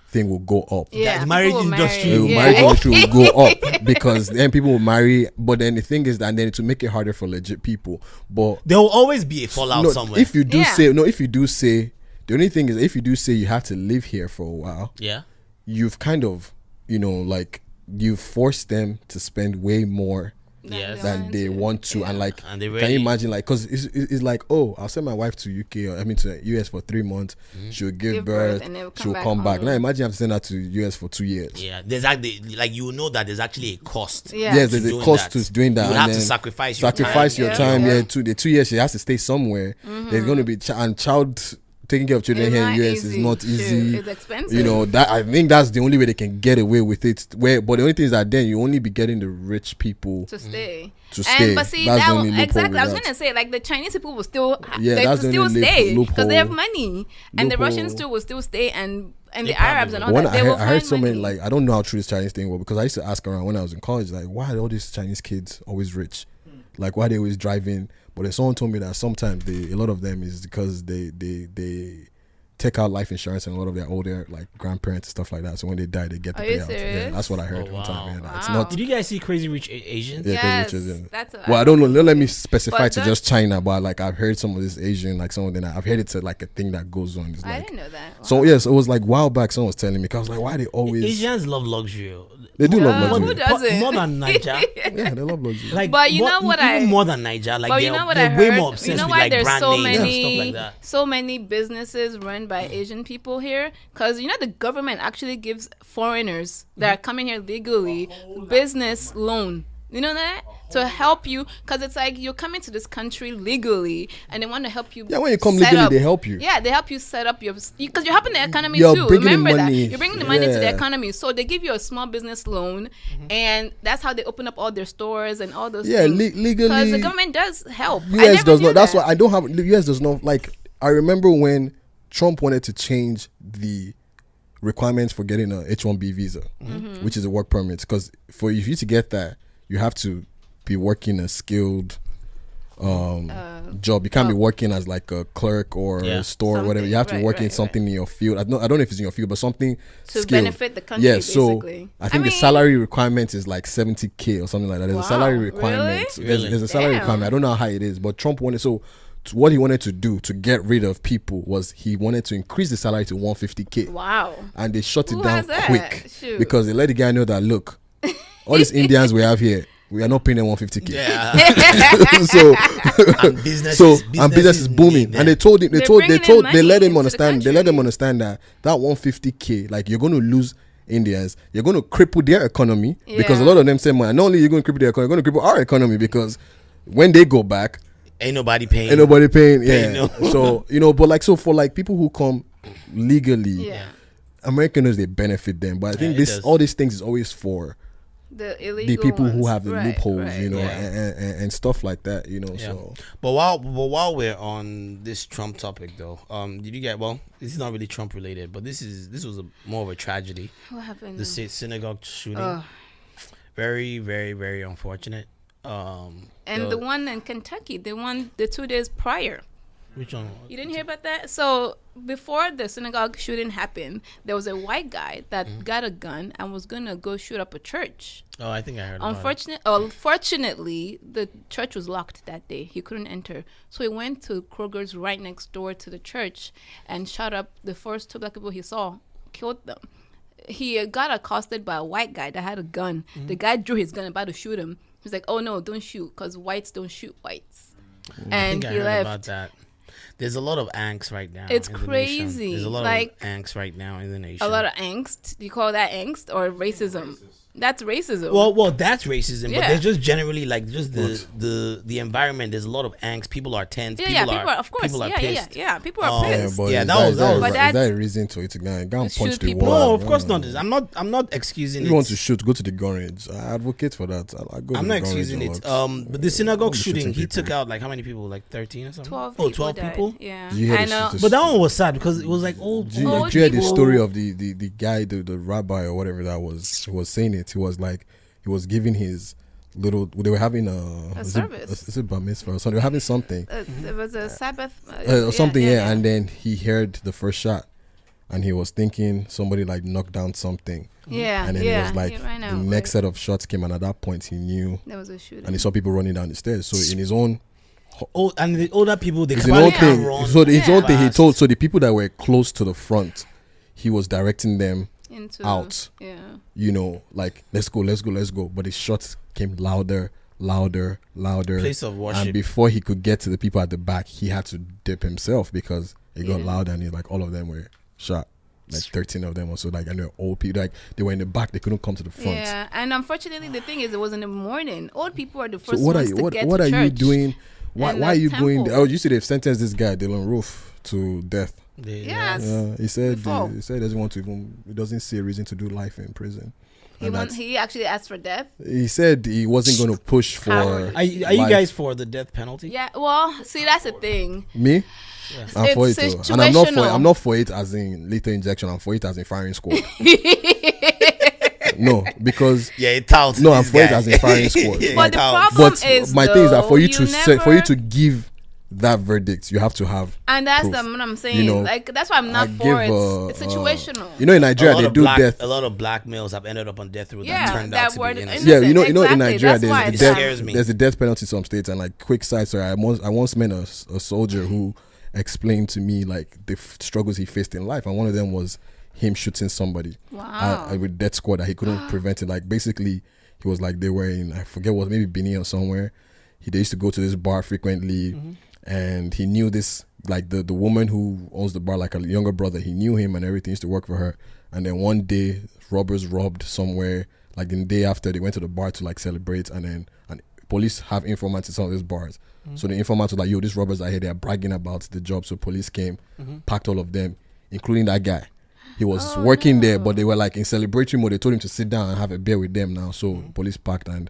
thing will go up. Yeah, the marriage people will industry The marry. marriage Yeah. industry will go up because then people will marry. But then the thing is that then to make it harder for legit people. But there will always be a fallout no, somewhere. if you do Yeah. say, the only thing is if you do say you have to live here for a while, yeah, you've kind of, like you've forced them to spend way more yes, than they want to, and like, And they can really- you imagine, like, because it's like, oh, I'll send my wife to UK, or I mean to US for 3 months, she'll give birth, and then she'll come back. home. Now imagine I have to send her to US for 2 years. yeah. There's actually like you know that there's actually a cost. Yeah. Yes, to there's a doing cost that. to doing that. You would and have to then sacrifice your Yeah. time. Yeah. Yeah, the 2 years she has to stay somewhere. There's going to be and child taking care of children It's here in not US is easy. not Shoot, easy. it's expensive. You know that I think that's the only way they can get away with it. But the only thing is that then you only be getting the rich people to stay. to stay. But see, That's the that only loophole exactly. I was with gonna that. say, like the Chinese people will still, Yeah, they will that's the still only stay because they have loophole. money, and the Loophole. Russians too will still stay, and They the Arabs probably and will. all When that. They will I heard find so many, money. like, I don't know how true this Chinese thing was, because I used to ask around when I was in college, like, why are all these Chinese kids always rich? Like, why they always driving? But then someone told me that sometimes a lot of them is because they take out life insurance, and a lot of their older like grandparents and stuff like that. So when they die, they get the Are you payout. Yeah, serious? that's what I heard Oh, one time. wow. Yeah, that it's Wow. not. Did you guys see Crazy Rich Asians? Yeah, Yes, because Asian. that's Well, I don't know. Don't let me But specify to that- just China, but like I've heard some of this Asian, like some of them. I've heard it's like a thing that goes on. It's I like didn't know that. Wow. so. Yes, it was like a while back. Someone was telling me. 'Cause I was like, why they always? Asians love luxury. They do love Who luxury. doesn't? More than Naija. Yeah, they love luxury. Like, But you more, know what even I- more than Naija. Like, But you know what I they're way heard? more obsessed You know with why like there's brand so names and stuff many, like that. so many businesses run by Asian people here? Because you know the government actually gives foreigners that are coming here legally business loan. You know that? To help you, because it's like you're coming to this country legally, and they want to help you. Yeah, when you come set legally, up- they help you. Yeah, they help you set up your, because you're helping the economy You're too. bringing in Remember money. that you're bringing the money to the Yeah. economy. So they give you a small business loan, and that's how they open up all their stores and all those. Yeah, things. legally. Because the government does help. I US never does knew not. That's that. why I don't have. The US does not like. I remember when Trump wanted to change the requirements for getting a H-1B visa, which is a work permit. Because for you to get that, you have to be working a skilled job. You can't be working as like a clerk or Yeah. a store or whatever. You have to Something, work in right, something in your field. I don't know if it's in your field, but something To skilled. benefit the country, Yeah, so basically. I think I the mean- salary requirement is like 70K or something like that. There's a salary Wow, requirement. really? There's, there's a salary Damn. requirement. I don't know how it is, but Trump wanted what he wanted to do to get rid of people was he wanted to increase the salary to 150K. Wow. And they shut Who it down has that? quick Shoot. because they let the guy know that look, all these Indians we have here, we are not paying them 150K. Yeah. so And business so is, and business is booming, need and they them. told him, They're bringing in they let money him into the understand, they let them country. understand that 150K, like you're going to lose Indians, you're going to cripple their economy because a Yeah. lot of them say, man, not only you're going to cripple their economy, you're going to cripple our economy because when they go back, Ain't nobody paying. ain't nobody paying. Yeah, no. so but like so for like people who come legally, Yeah. Americans they benefit them, but I think it this does. all these things is always for The the illegal people who ones. have the Right, loopholes, right. Yeah. and stuff like that, Yeah. So But while we're on this Trump topic though, did you get this is not really Trump related, but this was more of a tragedy. What happened? The synagogue shooting. Ugh. Very, very, very unfortunate. And the one in Kentucky, the one the 2 days prior. Which one? You didn't hear about that? So before the synagogue shooting happened, there was a white guy that got a gun and was gonna go shoot up a church. Oh, I think I heard about it. Unfortunately, the church was locked that day. He couldn't enter. So he went to Kroger's right next door to the church and shot up the first 2 black people he saw, killed them. He got accosted by a white guy that had a gun. The guy drew his gun about to shoot him. He's like, "Oh no, don't shoot, because whites don't shoot whites." I And think I he heard left. about that. There's a lot of angst right now. It's in the nation. crazy. There's a lot Like, of angst right now in the nation. A lot of angst. Do you call that angst or racism? That's racism. Well, that's racism. But Yeah. there's just generally like just the environment. There's a lot of angst. People are tense. people are, of course. People are Yeah. pissed. People are Yeah, pissed. Yeah, is that was- is But that that's- a reason to go and punch Shoot the people. wall? No, of course not. I'm not excusing If it. you want to shoot, go to the gun range. I advocate for that. I go to I'm the not gun range excusing a it. lot. But the synagogue be shooting, shooting he people. took out like how many people? Like 13 or something? 12 Oh, people 12 died. people? Yeah. Did you hear I the- know. the- But that one was sad because it was like old. Do you old hear the people- story of the guy, the rabbi or whatever that was saying it? He was like, he was giving his they were having a service. Is it bar mitzvah or something? They were having something. It was a Sabbath. Or something, yeah. And then he heard the first shot. And he was thinking somebody like knocked down something. Yeah. And then it was like the next set of shots came, and at that point he knew there was a shooting. And he saw people running down the stairs. So in his own and the older people, they can't run. So his own thing he told, so the people that were close to the front, he was directing them out. Yeah. You know, like let's go. But his shots came louder. Place of worship. And before he could get to the people at the back, he had to dip himself because it got louder, and he's like, all of them were shot, like 13 of them or so, like, and they're old people, like they were in the back, they couldn't come to the front. Yeah, and unfortunately the thing is, it was in the morning. Old people are the first ones to get what to are church. you doing? Why are you temple. going? Oh, you see, they've sentenced this guy Dylan Roof to death. Yes. He said he doesn't want to even. He doesn't see a reason to do life in prison. He actually asked for death. He said he wasn't going to push for. Are you guys for the death penalty? Yeah. Well, see, that's the thing. Me. Yeah. I'm for it though. And I'm not for it as in lethal injection. I'm for it as in firing squad. No, because I'm for it as in firing squad. But the problem is, my thing is that for you to give that verdict, you have to have. And that's proof. what I'm saying. You know, like that's why I'm not for it. It's situational. You know, in Nigeria they do death. A lot of black males have ended up on death row that turned out to be innocent. Yeah, you know, in exactly. Nigeria there's a death penalty in some states. And like quick side story, I once met a soldier who explained to me like the struggles he faced in life, and one of them was him shooting somebody with death squad that he couldn't prevent it. Like basically he was like, they were in, I forget what, maybe Benin or somewhere. They used to go to this bar frequently, and he knew this, like the woman who owns the bar, like a younger brother, he knew him and everything, used to work for her. And then one day robbers robbed somewhere, like the day after they went to the bar to like celebrate, and police have informants in some of these bars. So the informant was like, yo, these robbers are here, they're bragging about the job. So police came, packed all of them, including that guy. He was working there, but they were like in celebratory mode. They told him to sit down and have a beer with them now. So police packed, and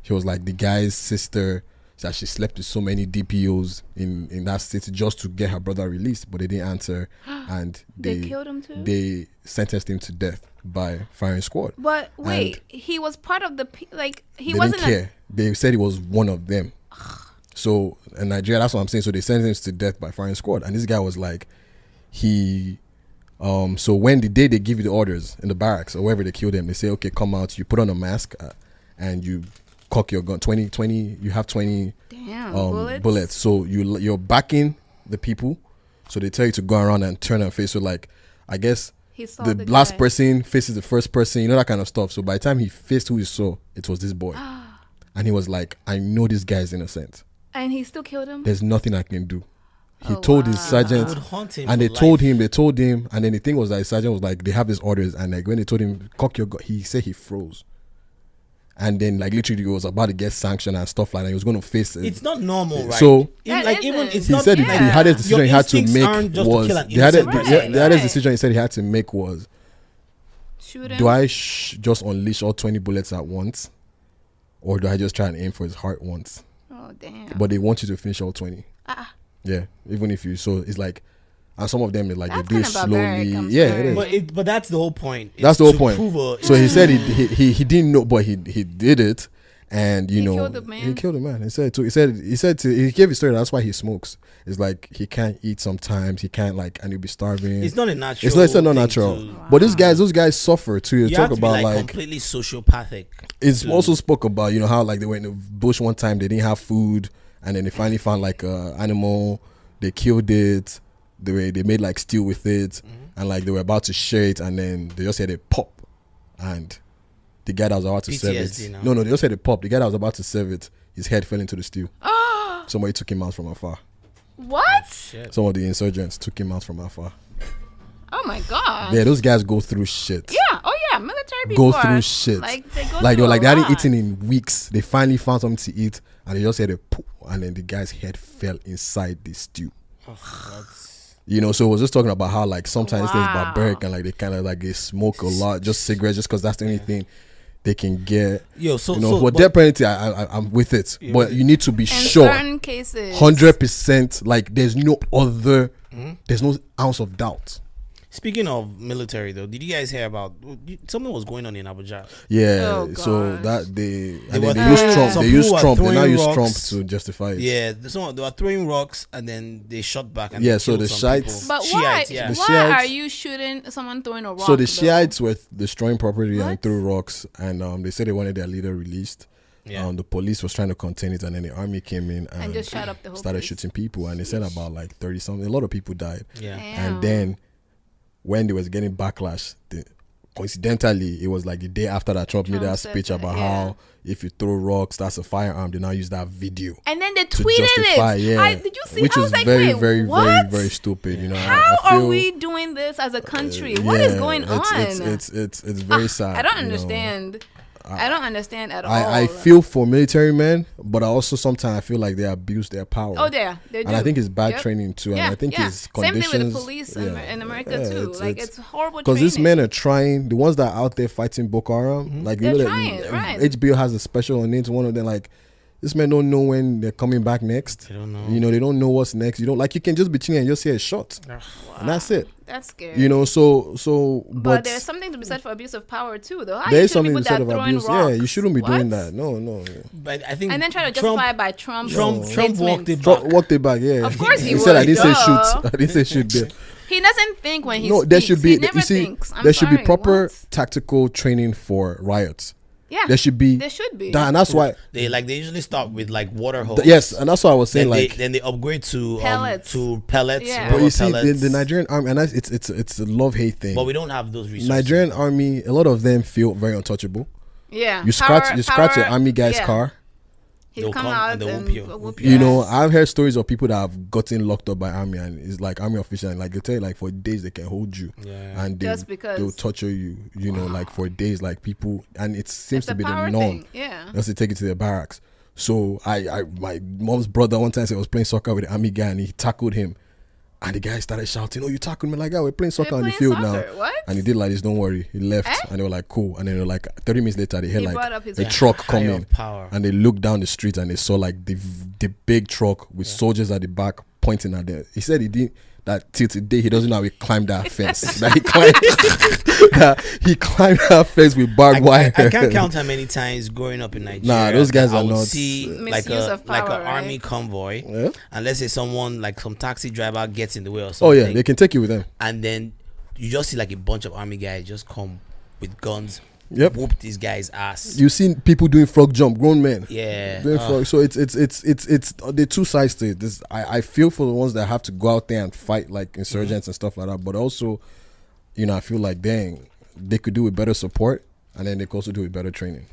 he was like, the guy's sister said she slept with so many DPOs in that city just to get her brother released, but they didn't answer. And they killed him too? They sentenced him to death by firing squad. But wait, he was part of the, he wasn't didn't care. They said he was one of them. So in Nigeria, that's what I'm saying. So they sentenced him to death by firing squad. And this guy was like, so when the day they give you the orders in the barracks or wherever they kill them, they say, okay, come out, you put on a mask and you cock your gun. 20, you have 20 bullets. So you're backing the people. So they tell you to go around and turn and face. So like, I guess the last person faces the first person, you know, that kind of stuff. So by the time he faced who he saw, it was this boy. And he was like, I know this guy is innocent. And he still killed him? There's nothing I can do. He told his sergeant, and they told him, and then the thing was that his sergeant was like, they have these orders, and like when they told him, cock your gun, he said he froze. And then like literally he was about to get sanctioned and stuff like that. He was going to face it. It's not normal, right? So he said the hardest decision he had to make was the hardest decision he said he had to make was, shoot him? Do I just unleash all 20 bullets at once, or do I just try and aim for his heart once? Oh damn! But they want you to finish all 20. Yeah, even if you, so it's like, and some of them is like that's they do it slowly. Yeah, it is. But that's the whole point. That's the whole point. So he said he didn't know, but he did it, and you know killed the man. He killed the man. He gave his story. That's why he smokes. It's like he can't eat sometimes. He can't and he'll be starving. It's not a natural. It's not natural. But those guys suffer too. You talk have to about be completely sociopathic. It's also spoke about how they were in the bush one time. They didn't have food. And then they finally found an animal. They killed it. They made stew with it, and they were about to share it, and then they just heard a pop, and the guy that was about to serve it. No, they just heard a pop. The guy that was about to serve it, his head fell into the stew. Somebody took him out from afar. What? Some of the insurgents took him out from afar. Oh my god. Yeah, those guys go through shit. Yeah. Oh yeah. Military people go through shit. They hadn't eaten in weeks. They finally found something to eat, and they just had a poof, and then the guy's head fell inside the stew. So it was just talking about how sometimes things barbaric and they kind of they smoke a lot, just cigarettes, just because that's the only thing they can get. For death penalty, I'm with it, but you need to be sure. In certain cases, 100%. There's no other. There's no ounce of doubt. Speaking of military, though, did you guys hear about something was going on in Abuja? Yeah, Oh, so gosh. that they were use Trump. some They use people were Trump. They now throwing use Trump rocks. to justify it. Yeah, they were throwing rocks and then they shot back. And Yeah, they so killed the some Shiites- people. But Shiites, why? yeah. The Why Shiites- are you shooting someone throwing a rock? So the though? Shiites were destroying property and What? threw rocks, and they said they wanted their leader released. Yeah. The police was trying to contain it, and then the army came in and just shot up the whole started place. shooting people. And they said about like 30 something. A lot of people died. Yeah. Damn. And then when they was getting backlash, coincidentally, it was like the day after that Trump made Trump that said speech that, about yeah. how if you throw rocks, that's a firearm. They now use that video And then they to tweeted justify. it. Yeah, Did you see? which I is was like, very, wait, very, what? very, very stupid. You know, How I are feel, we doing this as a country? What is going on? It's very sad. I don't you know. understand. I don't understand at all. I feel for military men, but I also sometimes I feel like they abuse their power. Oh, they do. And I think it's bad Yep. training too. Yeah, and I think yeah. it's Same conditions. thing with the police in America too. It's horrible. Because these men are trying. The ones that are out there fighting Boko Haram, like They're you know, trying, right. HBO has a special on it. One of them, like, this men don't know when they're coming back next. They don't know. You know, they don't know what's next. You don't like. You can just be chilling and just hear a shot, and that's it. That's scary. You know, so but there's something to be said for abuse of power too, though. How there you is shouldn't something be to say that about throwing abuse. Yeah, you rocks? shouldn't be doing What? that. No. But I think And then try to Trump- justify it by Trump's Trump walked it Trump back. walked it back. Yeah, Of course he said I would, didn't say duh. shoot. I didn't say shoot there. He doesn't think when he No, speaks. there should be. He never You see, thinks. I'm there should be sorry, proper what? tactical training for riots. Yeah, There should be. There should be. And that's why. They usually start with like water hose. Yes, and that's why I was saying Then like. they upgrade to Pellets. pellets. Yeah. But rubber you see, pellets. the Nigerian army, and it's a love hate thing. But we don't have those resources. Nigerian army, a lot of them feel very untouchable. Yeah. You scratch an army guy's car. He'll They'll come come out and they'll and whoop you. whoop You your know, ass. I've heard stories of people that have gotten locked up by army, and it's like army officials, and like they tell you, like for days they can hold you, Yeah. and Just because. they'll torture you. You know, like for days, like people, and it seems It's to a be the power norm. thing. Yeah. Just to take it to their barracks. So my mom's brother one time said I was playing soccer with the army guy, and he tackled him, and the guy started shouting, "Oh, you tackled me!" Like, yeah, we're playing soccer on the playing field soccer. now. What? And he did like this. Don't worry. He left, Eh? and they were like, "Cool." And then they were like 30 minutes later, they heard He brought up like his a hand. truck High coming, of power. and they looked down the street and they saw like the big truck with soldiers at the back pointing at them. He said he did that till today. He doesn't know how he climbed that fence. That he climbed that fence with barbed wire. I can't count how many times growing up in Nigeria. Nah, those guys I are would not- see like Misuse a of power, an right? army convoy, Yeah? and let's say someone like some taxi driver gets in the way or something. Oh yeah, they can take you with them. and then you just see like a bunch of army guys just come with guns, Yep. whoop these guys' ass. You seen people doing frog jump, grown men. Yeah. Doing frog. So it's the two sides to it. This I feel for the ones that have to go out there and fight like insurgents and stuff like that. But also, you know, I feel like dang, they could do with better support, and then they could also do with better training.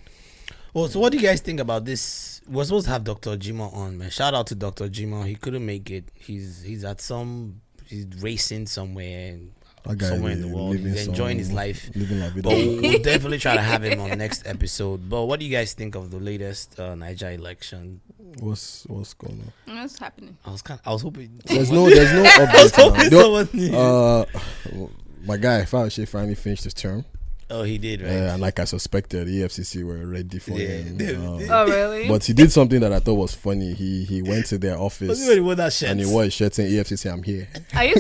Well, so what do you guys think about this? We're supposed to have Dr. Jima on, man. Shout out to Dr. Jima. He couldn't make it. He's racing somewhere That guy somewhere in the world. living He's enjoying some- his life. living la vida. But we'll definitely try to have him on next episode. But what do you guys think of the latest Naija election? What's going on? What's happening? I was hoping There's no update hoping now. someone knew. My guy Fauci finally finished his term. Oh, he did, right? And like I suspected, the EFCC were ready for him. Oh, really? But he did something that I thought was funny. He went to their Was office he wearing that shirt? and he wore a shirt saying EFCC, I'm here. Are you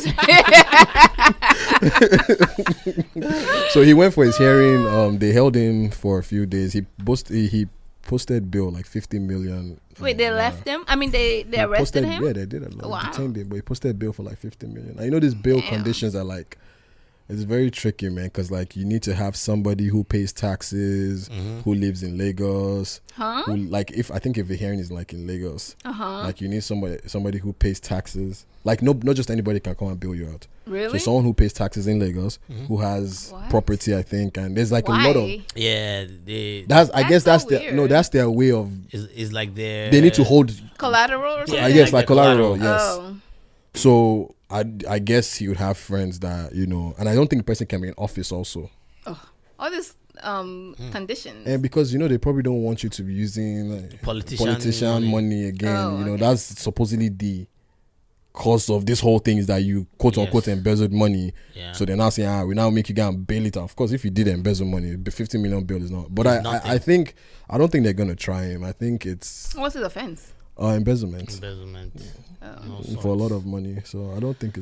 So he went for his hearing. They held him for a few days. He posted bail like 50 million. Wait, they left him? I mean, they He arrested posted- him? Yeah, they did a lot. Wow. Detained him, but he posted bail for like 50 million. And you know, these bail Damn. conditions are like, it's very tricky, man, because like you need to have somebody who pays taxes, who lives in Lagos, Huh? who like if the hearing is like in Lagos, Uh-huh. like you need somebody who pays taxes. Like not just anybody can come and bail you out. Really? So someone who pays taxes in Lagos, who has What? property, I think, and there's like Why? a lot of Yeah, I guess That's that's so their no, weird. that's their way of is like their. they need to hold. Collateral or something? I guess like the collateral. collateral. Yes. Oh. So I guess he would have friends that and I don't think the person can be in office also, All these conditions. and because they probably don't want you to be using Politician money again. Oh, okay. That's supposedly the cause of this whole thing is that you quote unquote embezzled money. Yeah. So they're now saying, we now make you go and bail it out. Of course, if you did embezzle money, the 50 million bail is not. But It's nothing. I don't think they're gonna try him. I think it's What's his offense? Embezzlement. For a lot of money. So I don't think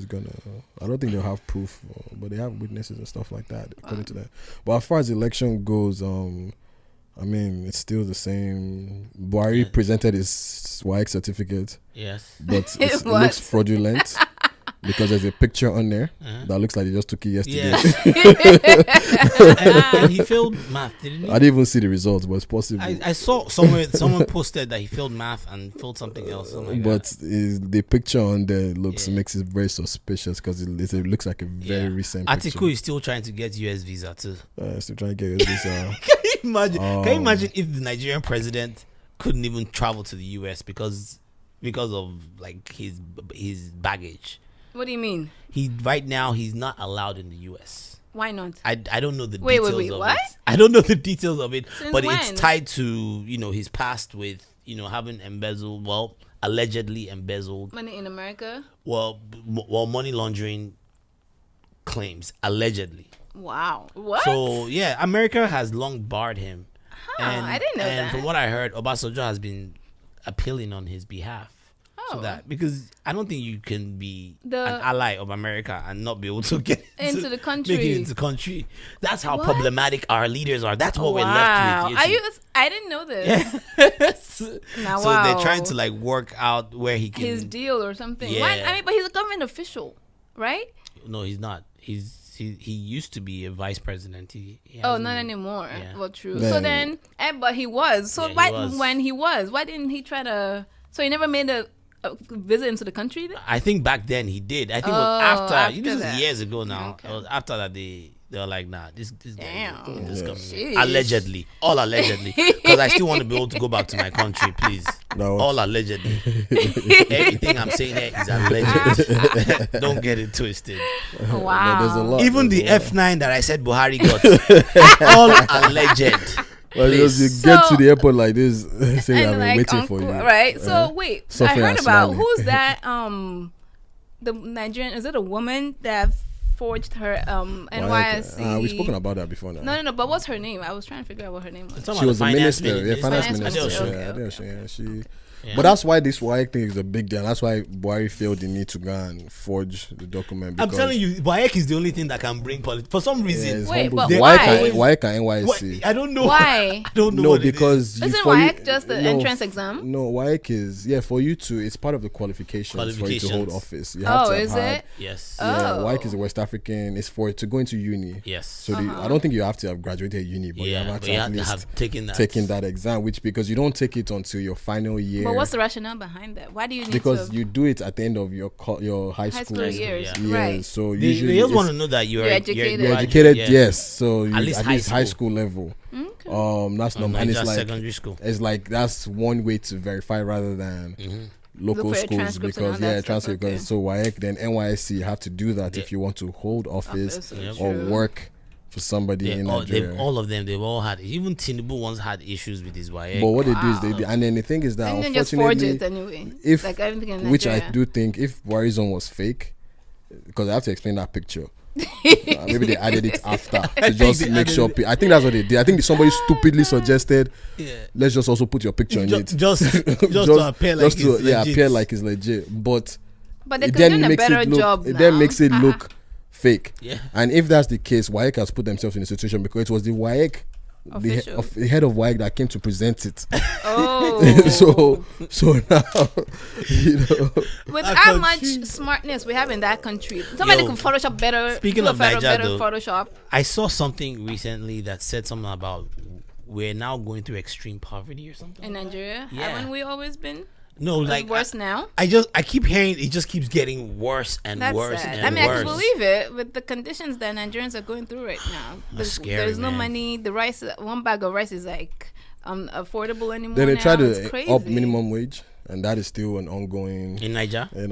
they'll have proof, but they have witnesses and stuff like that according to that. But as far as election goes, I mean, it's still the same. Buhari presented his SWAG certificate. Yes. But it looks fraudulent because there's a picture on there that looks like they just took it yesterday. Yes. and he failed math, didn't he? I didn't even see the results, but it's possible. I saw somewhere someone posted that he failed math and failed something else. The picture on there makes it very suspicious because it looks like a very recent picture. Atiku is still trying to get US visa too. Still trying to get US visa. Can you imagine if the Nigerian president couldn't even travel to the US because of like his baggage? What do you mean? Right now he's not allowed in the US. Why not? I don't know the details of what? it. I don't know the details of it. Since but when? It's tied to, his past with, having allegedly embezzled Money in America? Money laundering claims, allegedly. Wow. What? So, yeah, America has long barred him. I didn't know that. And from what I heard, Obasanjo has been appealing on his behalf. So that, because I don't think you can be an ally of America and not be able to get into the country. Make it into the country. That's how problematic our leaders are. That's what we're left with. I didn't know this. Now, so they're trying to work out where he can his deal or something. Yeah. But he's a government official, right? No, he's not. He used to be a vice president. Not anymore. Yeah. Well, true. Yeah. So then, but he was. So when he was, why didn't he try to? So he never made a visit into the country then? I think back then he did. I think it was after this that. is years ago now. Okay. It was after that they were like, nah, this guy is coming. Sheesh. Allegedly. All allegedly. Because I still want to be able to go back to my country, please. No. All allegedly. Everything I'm saying here is alleged. Don't get it twisted. Wow. There's a lot. Even the F9 that I said Buhari got, all alleged. Well, you get to the airport like this, saying I've been waiting for you. Right. So wait, I heard about smiling. who's that? The Nigerian, is it a woman that forged her NYSC? We've spoken about that before now. No. But what's her name? I was trying to figure out what her name was. She was a minister, finance minister. But that's why this WAEC thing is a big deal. That's why Buhari felt the need to go and forge the document. I'm telling you, WAEC is the only thing that can bring politics. For some reason. Wait, but why? WAEC and NYSC. I don't know. Why? I don't know. No, because isn't WAEC just the entrance exam? No, WAEC is for you to. It's part of the qualifications for you to hold office. You have to have is it? Yes. Yeah, WAEC is a West African. It's for to go into uni. Yes. So I don't think you have to have graduated uni, but you have to at least taken that exam, which because you don't take it until your final year. But what's the rationale behind that? Why do you need because you do it at the end of your high school years, yeah. Right? So they usually just want to know that you're educated. You're educated, yeah. yes. So at least high school level. Okay. That's normal, and it's like secondary school. It's like that's one way to verify rather than local schools because transcript. Okay. So WAEC then NYSC you have to do that if you want to hold office or work for somebody in Nigeria. All of them, they've all had. Even Tinubu once had issues with his WAEC. But what they do is and then the thing is that and just forge it anyway. If like everything in Nigeria. which I do think if Buhari's own was fake, because I have to explain that picture. Maybe they added it after to just make sure. I think that's what they did. I think somebody stupidly suggested, let's just also put your picture in it, just to appear like it's legit. Appear like it's legit. But they could have done a better job. It then makes it look fake. Yeah. And if that's the case, WAEC has put themselves in a situation because it was the WAEC. The head of WAEC that came to present it. Oh. so now, with how much smartness we have in that country, somebody could Photoshop better. Speaking of Naija, though, Photoshop. I saw something recently that said something about we're now going through extreme poverty or something in Nigeria. Yeah. Haven't we always been? No, like worse now. I keep hearing it just keeps getting worse and worse sad. and worse. I can believe it with the conditions that Nigerians are going through right now. That's scary, there's no money. The rice, one bag of rice is like affordable anymore. Then they try to up minimum wage, and that is still an ongoing in Nigeria. They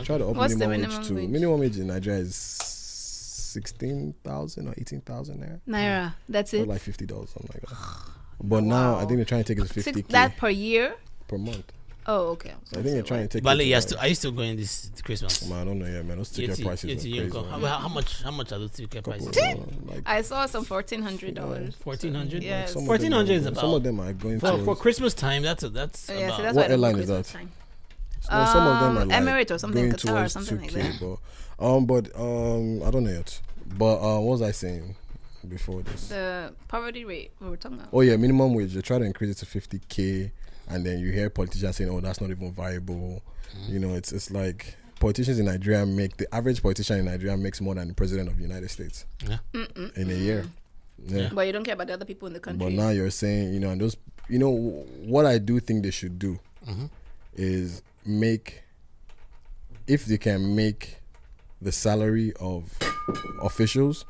try to up minimum wage too. Minimum wage in Nigeria is 16,000 or 18,000 naira. That's it. Or like $50, something like that. But now I think they're trying to take it to 50K. That per year? Per month. Oh, okay. I think they're trying to take. But are you still going this Christmas? Man, I don't know yet, man. Those ticket prices are crazy. How much are those ticket prices? I saw some $1,400. $1,400. Yes. $1,400 is about. Some of them are going for Christmas time. That's about. What airline is that? Some of them are like Emirates or something, Qatar or something like that. But I don't know yet. But what was I saying before this? The poverty rate we were talking about. Oh yeah, minimum wage. They try to increase it to 50K. And then you hear politicians saying, "Oh, that's not even viable." You know, it's like politicians in Nigeria the average politician in Nigeria makes more than the president of the United States in a year. Yeah. But you don't care about the other people in the country. But now you're saying, you know, and those, you know, what I do think they should do is if they can make the salary of officials.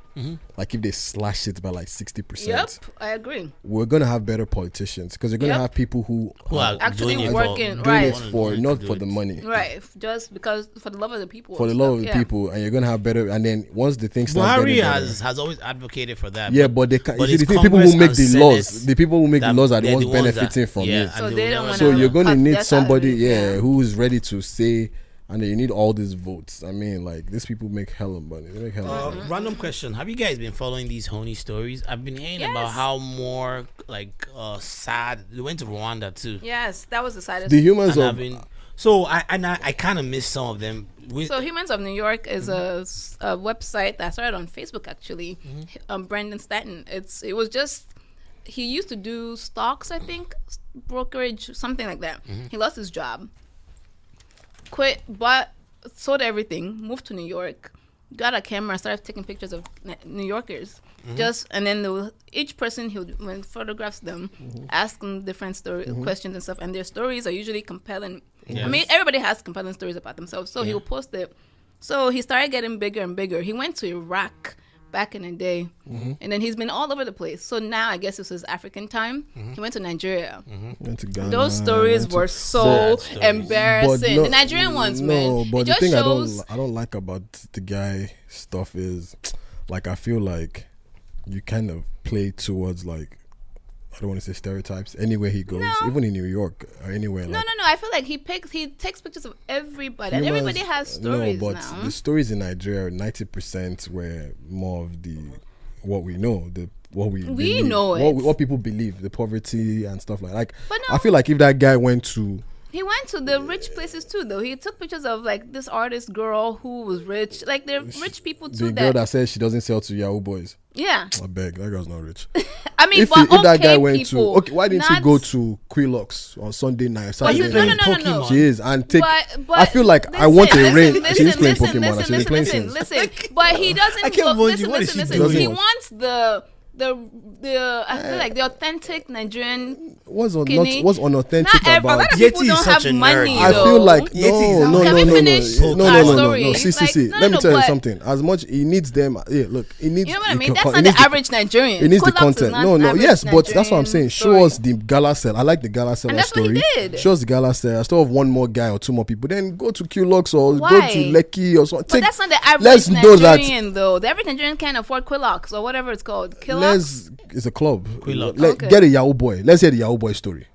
Like if they slash it by like 60%. Yep, I agree. We're gonna have better politicians because you're gonna have people who are actually working, doing it for not for the money, right? Just because for the love of the people. For the love of the people, and you're gonna have better. And then once the thing starts, Buhari has always advocated for that. Yeah, but they can't. You see, the people who make the laws, the people who make the laws are the ones benefiting from it. So they don't want. So you're gonna need somebody, who's ready to say. And then you need all these votes. I mean, like, these people make hella money. They make hella money. Random question. Have you guys been following these HONY stories? I've been hearing about how more, like, sad. They went to Rwanda, too. Yes, that was the saddest. The humans of... So, I kind of missed some of them. So, Humans of New York is a website that started on Facebook, actually. Brandon Stanton. It was just... He used to do stocks, I think. Brokerage, something like that. He lost his job. Quit, but sold everything, moved to New York, got a camera, started taking pictures of New Yorkers. And then each person when photographs them, ask them different questions and stuff, and their stories are usually compelling. I mean, everybody has compelling stories about themselves, so he will post it. So he started getting bigger and bigger. He went to Iraq back in the day, and then he's been all over the place. So now I guess this is African time. He went to Nigeria. Went to Ghana, those stories were so embarrassing. The Nigerian ones, man. But the thing I don't like about the guy stuff is, like, I feel like you kind of play towards, like, I don't want to say stereotypes. Anywhere he goes, even in New York or anywhere. No. I feel like he takes pictures of everybody, and everybody has stories now. No, but the stories in Nigeria, 90% were more of what we know, what people believe, the poverty and stuff like that. I feel like if that guy went to... He went to the rich places too, though. He took pictures of, like, this artist girl who was rich. Like, they're rich people too. The girl that says she doesn't sell to Yahoo boys. Yeah. I beg, that girl's not rich. I mean, if that guy went to... Okay, why didn't he go to Quillox on Sunday night? Saturday night? No. She is. And take... But I feel like I want a range. She's playing Pokemon. She's playing Sims. Listen. But he doesn't... Listen. He wants the I feel like the authentic Nigerian. What's unauthentic about it? Yeti is such a nerd. I feel like no. See. Let me tell you something. As much he needs them. Yeah, look, he needs. You know what I mean? That's not the average Nigerian. He needs the content. No. Yes, but that's what I'm saying. Show us the gala sale. I like the gala sale story. Show us the gala sale. Instead of one more guy or two more people, then go to Quillox or go to Lekki or something. But that's not the average Nigerian, though. The average Nigerian can't afford Quillox or whatever it's called. It's a club. Get a Yahoo boy. Let's hear the Yahoo boy story.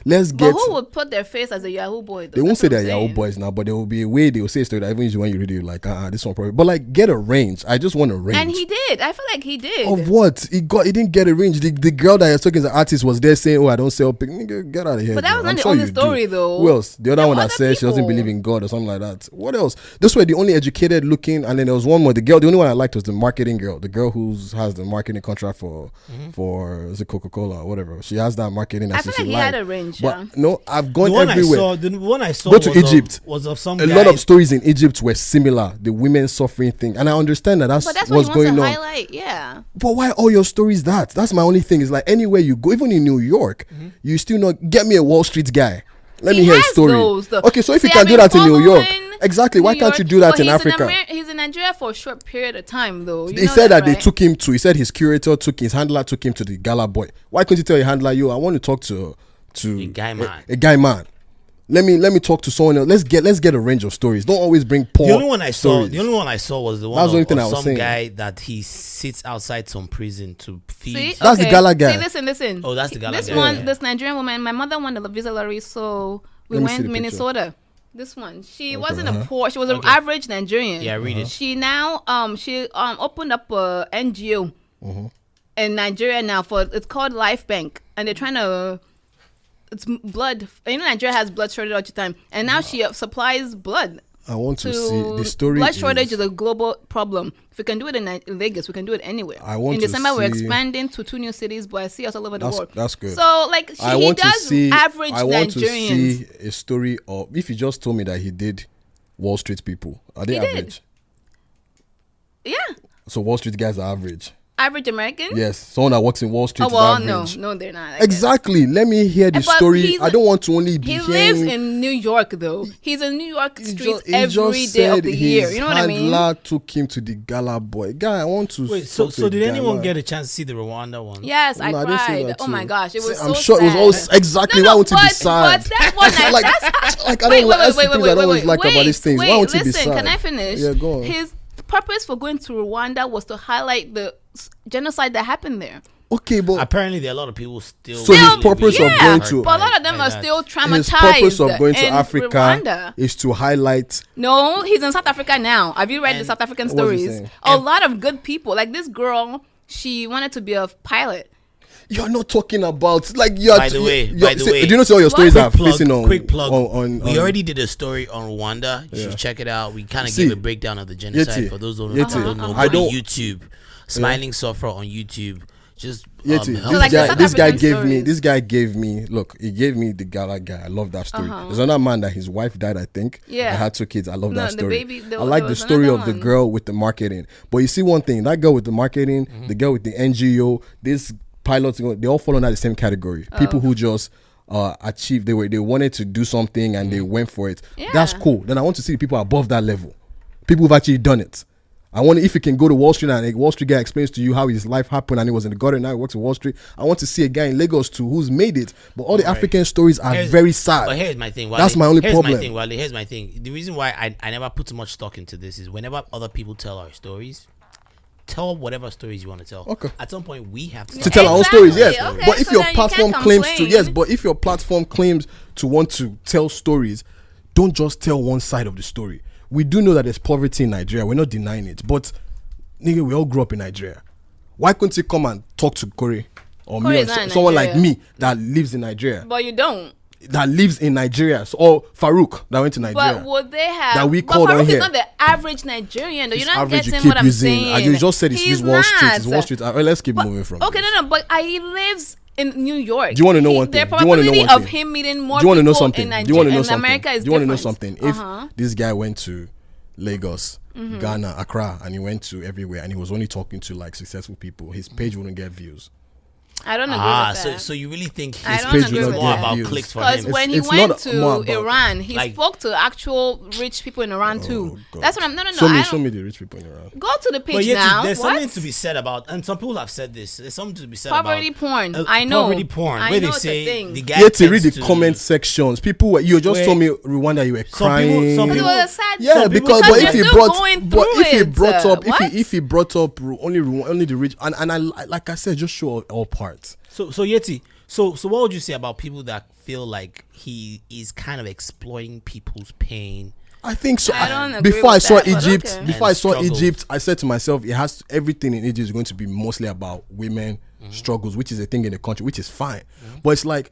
But who would put their face as a Yahoo boy, though? They won't say they're Yahoo boys now, but there will be a way they will say a story that even when you read it, like, this one probably. But, like, get a range. I just want a range. And he did. I feel like he did. Of what? He didn't get a range. The girl that you're talking as an artist was there saying, "Oh, I don't sell pick." Get out of here. But that was not the only story, though. Who else? The other one that says she doesn't believe in God or something like that. What else? This were the only educated looking, and then there was one more. The only one I liked was the marketing girl. The girl who has the marketing contract for is it Coca-Cola or whatever. She has that marketing. I feel like he had a range. But no, I've gone everywhere. The one I saw go to Egypt. Was of some a lot of stories in Egypt were similar. The women suffering thing, and I understand that's what's going on. Highlight, yeah. But why all your stories that? That's my only thing. Is like anywhere you go, even in New York, you still not get me a Wall Street guy. Let me hear a story. Okay, so if you can do that in New York, exactly. Why can't you do that in Africa? He's in Nigeria for a short period of time, though. They said that they took him to. He said his handler took him to the gala boy. Why couldn't you tell your handler, I want to talk to a guy man. Let me talk to someone else. Let's get a range of stories. Don't always bring porn. The only one I saw was the one of some guy that he sits outside some prison to feed. That's the gala guy. See, listen. Oh, that's the gala guy. This Nigerian woman, my mother won the visa lottery, so We went Minnesota. This one, she wasn't a poor. She was an average Nigerian. Yeah, read it. She now opened up a NGO in Nigeria now it's called Life Bank, and they're trying to. It's blood. Nigeria has blood shortage all the time, and now she supplies blood. I want to see the story. Blood shortage is a global problem. If we can do it in Vegas, we can do it anywhere. In December, we're expanding to 2 new cities, but I see us all over the world. That's good. So, like, he does average Nigerians. I want to see a story of, if he just told me that he did Wall Street people, are they average? Yeah. So Wall Street guys are average. Average American? Yes. Someone that works in Wall Street is average. No, they're not. Exactly. Let me hear the story. I don't want to only be hearing... He lives in New York, though. He's in New York streets every day of the year. You know what I mean? His handler took him to the gala boy. Guy, I want to... Wait, so did anyone get a chance to see the Rwanda one? Yes, I cried. Oh my gosh, it was so I'm sure sad. it was all exactly why I want to be sad. But that one, I don't always like about these things. Why won't you be sad? Listen, can I finish? Yeah, go on. His purpose for going to Rwanda was to highlight the genocide that happened there. Okay, but apparently there are a lot of people still. So his purpose of going to, but a lot of them are still traumatized. His purpose of going to Africa Rwanda is to highlight. No, he's in South Africa now. Have you read the South African stories? A lot of good people, like this girl. She wanted to be a pilot. You're not talking about like you're. By the way, do you know all your stories are facing on? Quick plug. We already did a story on Rwanda. You should check it out. We kind of gave a breakdown of the genocide for those who don't know. Go to YouTube. Smiling Suffer on YouTube. Just this guy gave me. Look, he gave me the gala guy. I love that story. There's another man that his wife died, I think. Yeah, I had 2 kids. I love that story. I like the story of the girl with the marketing. But you see one thing, that girl with the marketing, the girl with the NGO, this pilots, they all fall under the same category. People who just achieved, they wanted to do something and they went for it. That's cool. Then I want to see the people above that level, people who've actually done it. I wonder if you can go to Wall Street and a Wall Street guy explains to you how his life happened and he was in the gutter and now he works in Wall Street. I want to see a guy in Lagos too who's made it. But all the African stories are very sad. But here's my thing. Wale. That's my only problem. Here's my thing. The reason why I never put too much stock into this is whenever other people tell our stories, tell whatever stories you want to tell. Okay. At some point, we have to tell our own stories. Yes, okay, but if your platform claims to want to tell stories, don't just tell one side of the story. We do know that there's poverty in Nigeria. We're not denying it, but nigga, we all grew up in Nigeria. Why couldn't you come and talk to Corey or me or someone like me that lives in Nigeria? But you don't. That lives in Nigeria, or Farouk that went to Nigeria. But would they have? That we called on here. Farouk is not the average Nigerian. Though. You're not average, getting what I'm saying. You just said he's Wall Street. It's Wall Street. Let's keep moving from. Okay, this. no. But he lives in New York. Do you want to know one thing? The probability of him meeting more people in Nigeria, in America is different. Do you want to know something? If this guy went to Lagos, Ghana, Accra, and he went to everywhere, and he was only talking to like successful people, his page wouldn't get views. I don't agree with that. So you really think his page is more about clicks for him? Because when he went to Iran, he spoke to actual rich people in Iran too. That's what I'm. No. Show me the rich people in Iran. Go to the page now. There's something to be said about, and some people have said this. There's something to be said poverty about porn. I know poverty porn. Where they say the guy. You have to read the comment sections. People, you just told me Rwanda, you were crying. Some people were sad. Yeah, because if he brought up only the rich, and I like I said, just show all parts. So Yeti, so what would you say about people that feel like he is kind of exploiting people's pain? I think so. I don't agree before with I saw that, Egypt, Egypt, I said to myself, everything in Egypt is going to be mostly about women struggles, which is a thing in the country, which is fine. But it's like,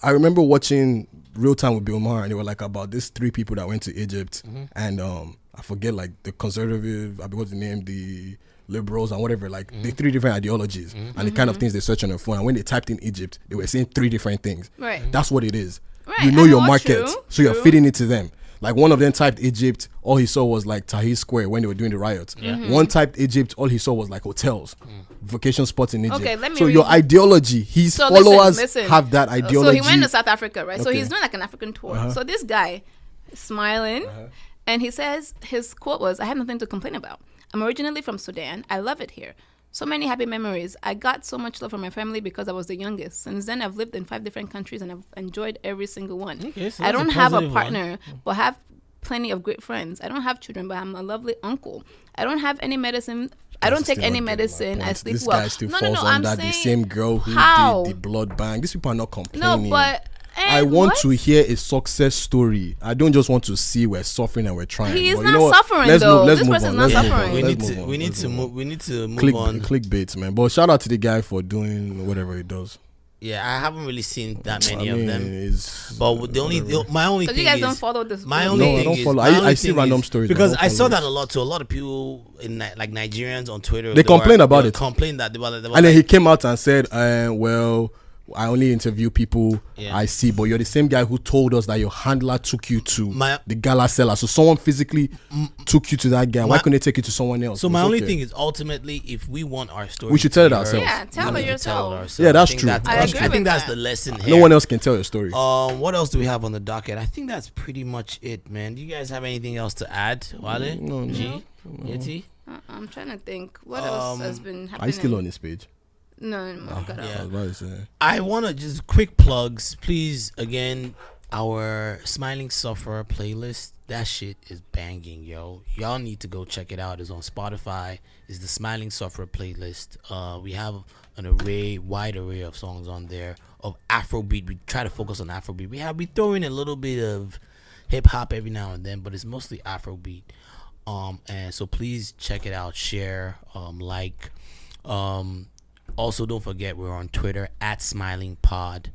I remember watching Real Time with Bill Maher, and they were like about these 3 people that went to Egypt, and I forget like the conservative, I forgot the name, the liberals and whatever, like the 3 different ideologies and the kind of things they search on their phone. And when they typed in Egypt, they were saying 3 different things. Right. That's what it is. Right. You know your market, so you're feeding it to them. Like one of them typed Egypt, all he saw was like Tahrir Square when they were doing the riots. One typed Egypt, all he saw was like hotels, vacation spots in Egypt. Okay, so your ideology, his followers have that ideology. So he went to South Africa, right? Okay. So he's doing like an African tour. So this guy is smiling, and he says his quote was, "I have nothing to complain about. I'm originally from Sudan. I love it here. So many happy memories. I got so much love from my family because I was the youngest. Since then, I've lived in 5 different countries and I've enjoyed every single one. Okay, so I don't have a partner, but have plenty of great friends. I don't have children, but I'm a lovely uncle. I don't have any medicine. I don't take any medicine. I sleep well." This guy still falls under the same girl who did the blood bank. These people are not complaining. No, but I want to hear a success story. I don't just want to see we're suffering and we're trying. He is but not suffering though. This move person's on. not Let's move suffering. on. We need to move on. Clickbait, man. But shout out to the guy for doing whatever he does. Yeah, I haven't really seen that many of them. But my only thing is, you guys don't follow this. My only thing I don't is, follow. I see random stories because I saw that a lot. So a lot of people in like Nigerians on Twitter, they complained about it. Complained that they were and like, then he came out and said, "Well, I only interview people I see, but you're the same guy who told us that your handler took you to the gala seller. So someone physically took you to that guy. Why couldn't they take you to someone else?" So my only thing is, ultimately, if we want our story, we should tell it ourselves. Yeah, tell it yourself. Yeah, that's true. I think that's the lesson here. No one else can tell your story. What else do we have on the docket? I think that's pretty much it, man. Do you guys have anything else to add, Wale? No. Yeti? I'm trying to think. What else has been happening? Are you still on this page? No, I want to just quick plugs, please. Again, our Smiling Sufferer playlist, that shit is banging, yo. Y'all need to go check it out. It's on Spotify. It's the Smiling Sufferer playlist. We have an wide array of songs on there of Afrobeat. We try to focus on Afrobeat. We throw in a little bit of hip hop every now and then, but it's mostly Afrobeat. And so please check it out, share, like. Also, don't forget we're on Twitter at SmilingPod.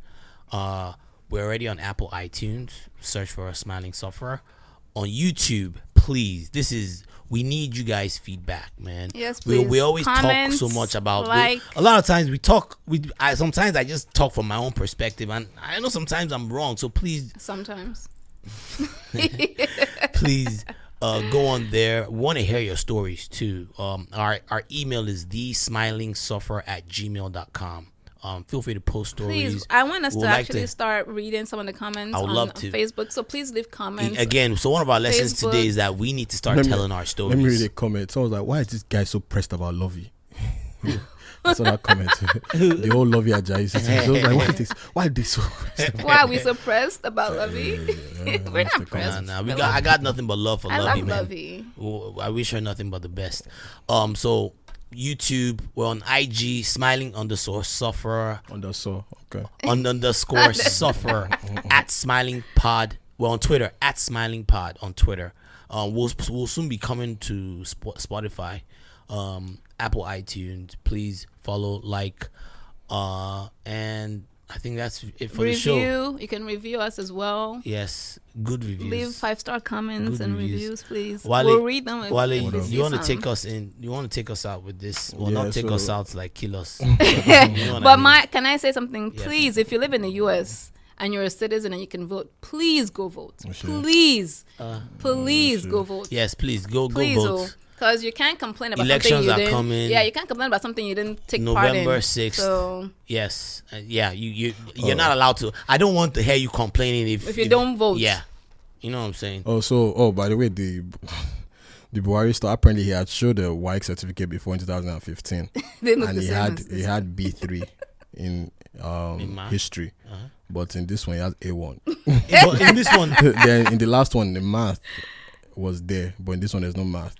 We're already on Apple iTunes. Search for a Smiling Sufferer. On YouTube, please. We need you guys' feedback, man. Yes, please. We always Comments, talk so much about. like. A lot of times we talk. Sometimes I just talk from my own perspective, and I know sometimes I'm wrong. So please. Sometimes. Please. Go on there. We want to hear your stories too. Our email is thesmilingsufferer@gmail.com. Feel free to post stories. Please, I want us to actually start reading some of the comments on Facebook. So please leave comments. Again, so one of our lessons today is that we need to start telling our stories. Let me read a comment. Someone was like, "Why is this guy so pressed about Lovey?" I saw that comment. The whole Lovey Ajayi situation. So I was like, why are they so pressed? Why are we so pressed about Lovey? We're not pressed. I got nothing but love for Lovey, man. Lovey. I wish her nothing but the best. So YouTube, we're on IG, smiling_sufferer. Underscore sufferer at SmilingPod. We're on Twitter at SmilingPod on Twitter. We'll soon be coming to Spotify, Apple iTunes. Please follow, like, and I think that's it for the show. You can review us as well. Yes, good reviews. Leave 5-star comments and reviews, please. Wale, we'll read them. You want to take us in? You want to take us out with this? Well, not take us out to like kill us. But can I say something? Please, if you live in the U.S. and you're a citizen and you can vote, please go vote. Please go vote. Yes, please go vote. Because you can't complain about Elections something you are coming. Yeah, you can't complain about something you didn't take part in. November 6th. So yes, you're not allowed to. I don't want to hear you complaining if you don't vote. Yeah, you know what I'm saying. By the way, the Buhari star, apparently he had showed a WAEC certificate before in 2015, and he had B3 in history. But in this one, he has A1. But in this one, then in the last one, the math was there, but in this one, there's no math.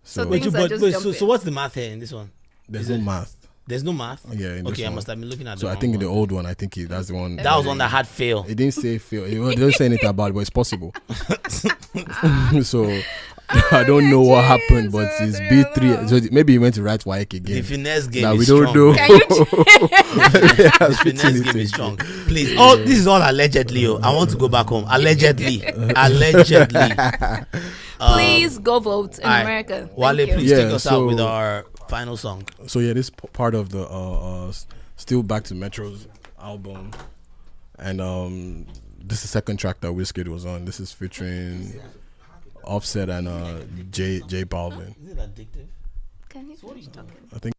So what's the math here in this one? There's no math. There's no math. Yeah. Okay, I must have been looking at. So I think in the old one, that's the one. That was one that had fail. It didn't say fail. It didn't say anything about it, but it's possible. So I don't know what happened, but it's B3. So maybe he went to write WAEC again. The finesse game that is we strong. don't know. The finesse game is strong. Please, this is all allegedly. I want to go back home. Allegedly. Please go vote in America. Wale, please take us out with our final song. So this part of the Still Back to Metro's album, and this is the second track that Wizkid was on. This is featuring Offset and J Balvin. Is it addictive? Can you finish talking? I think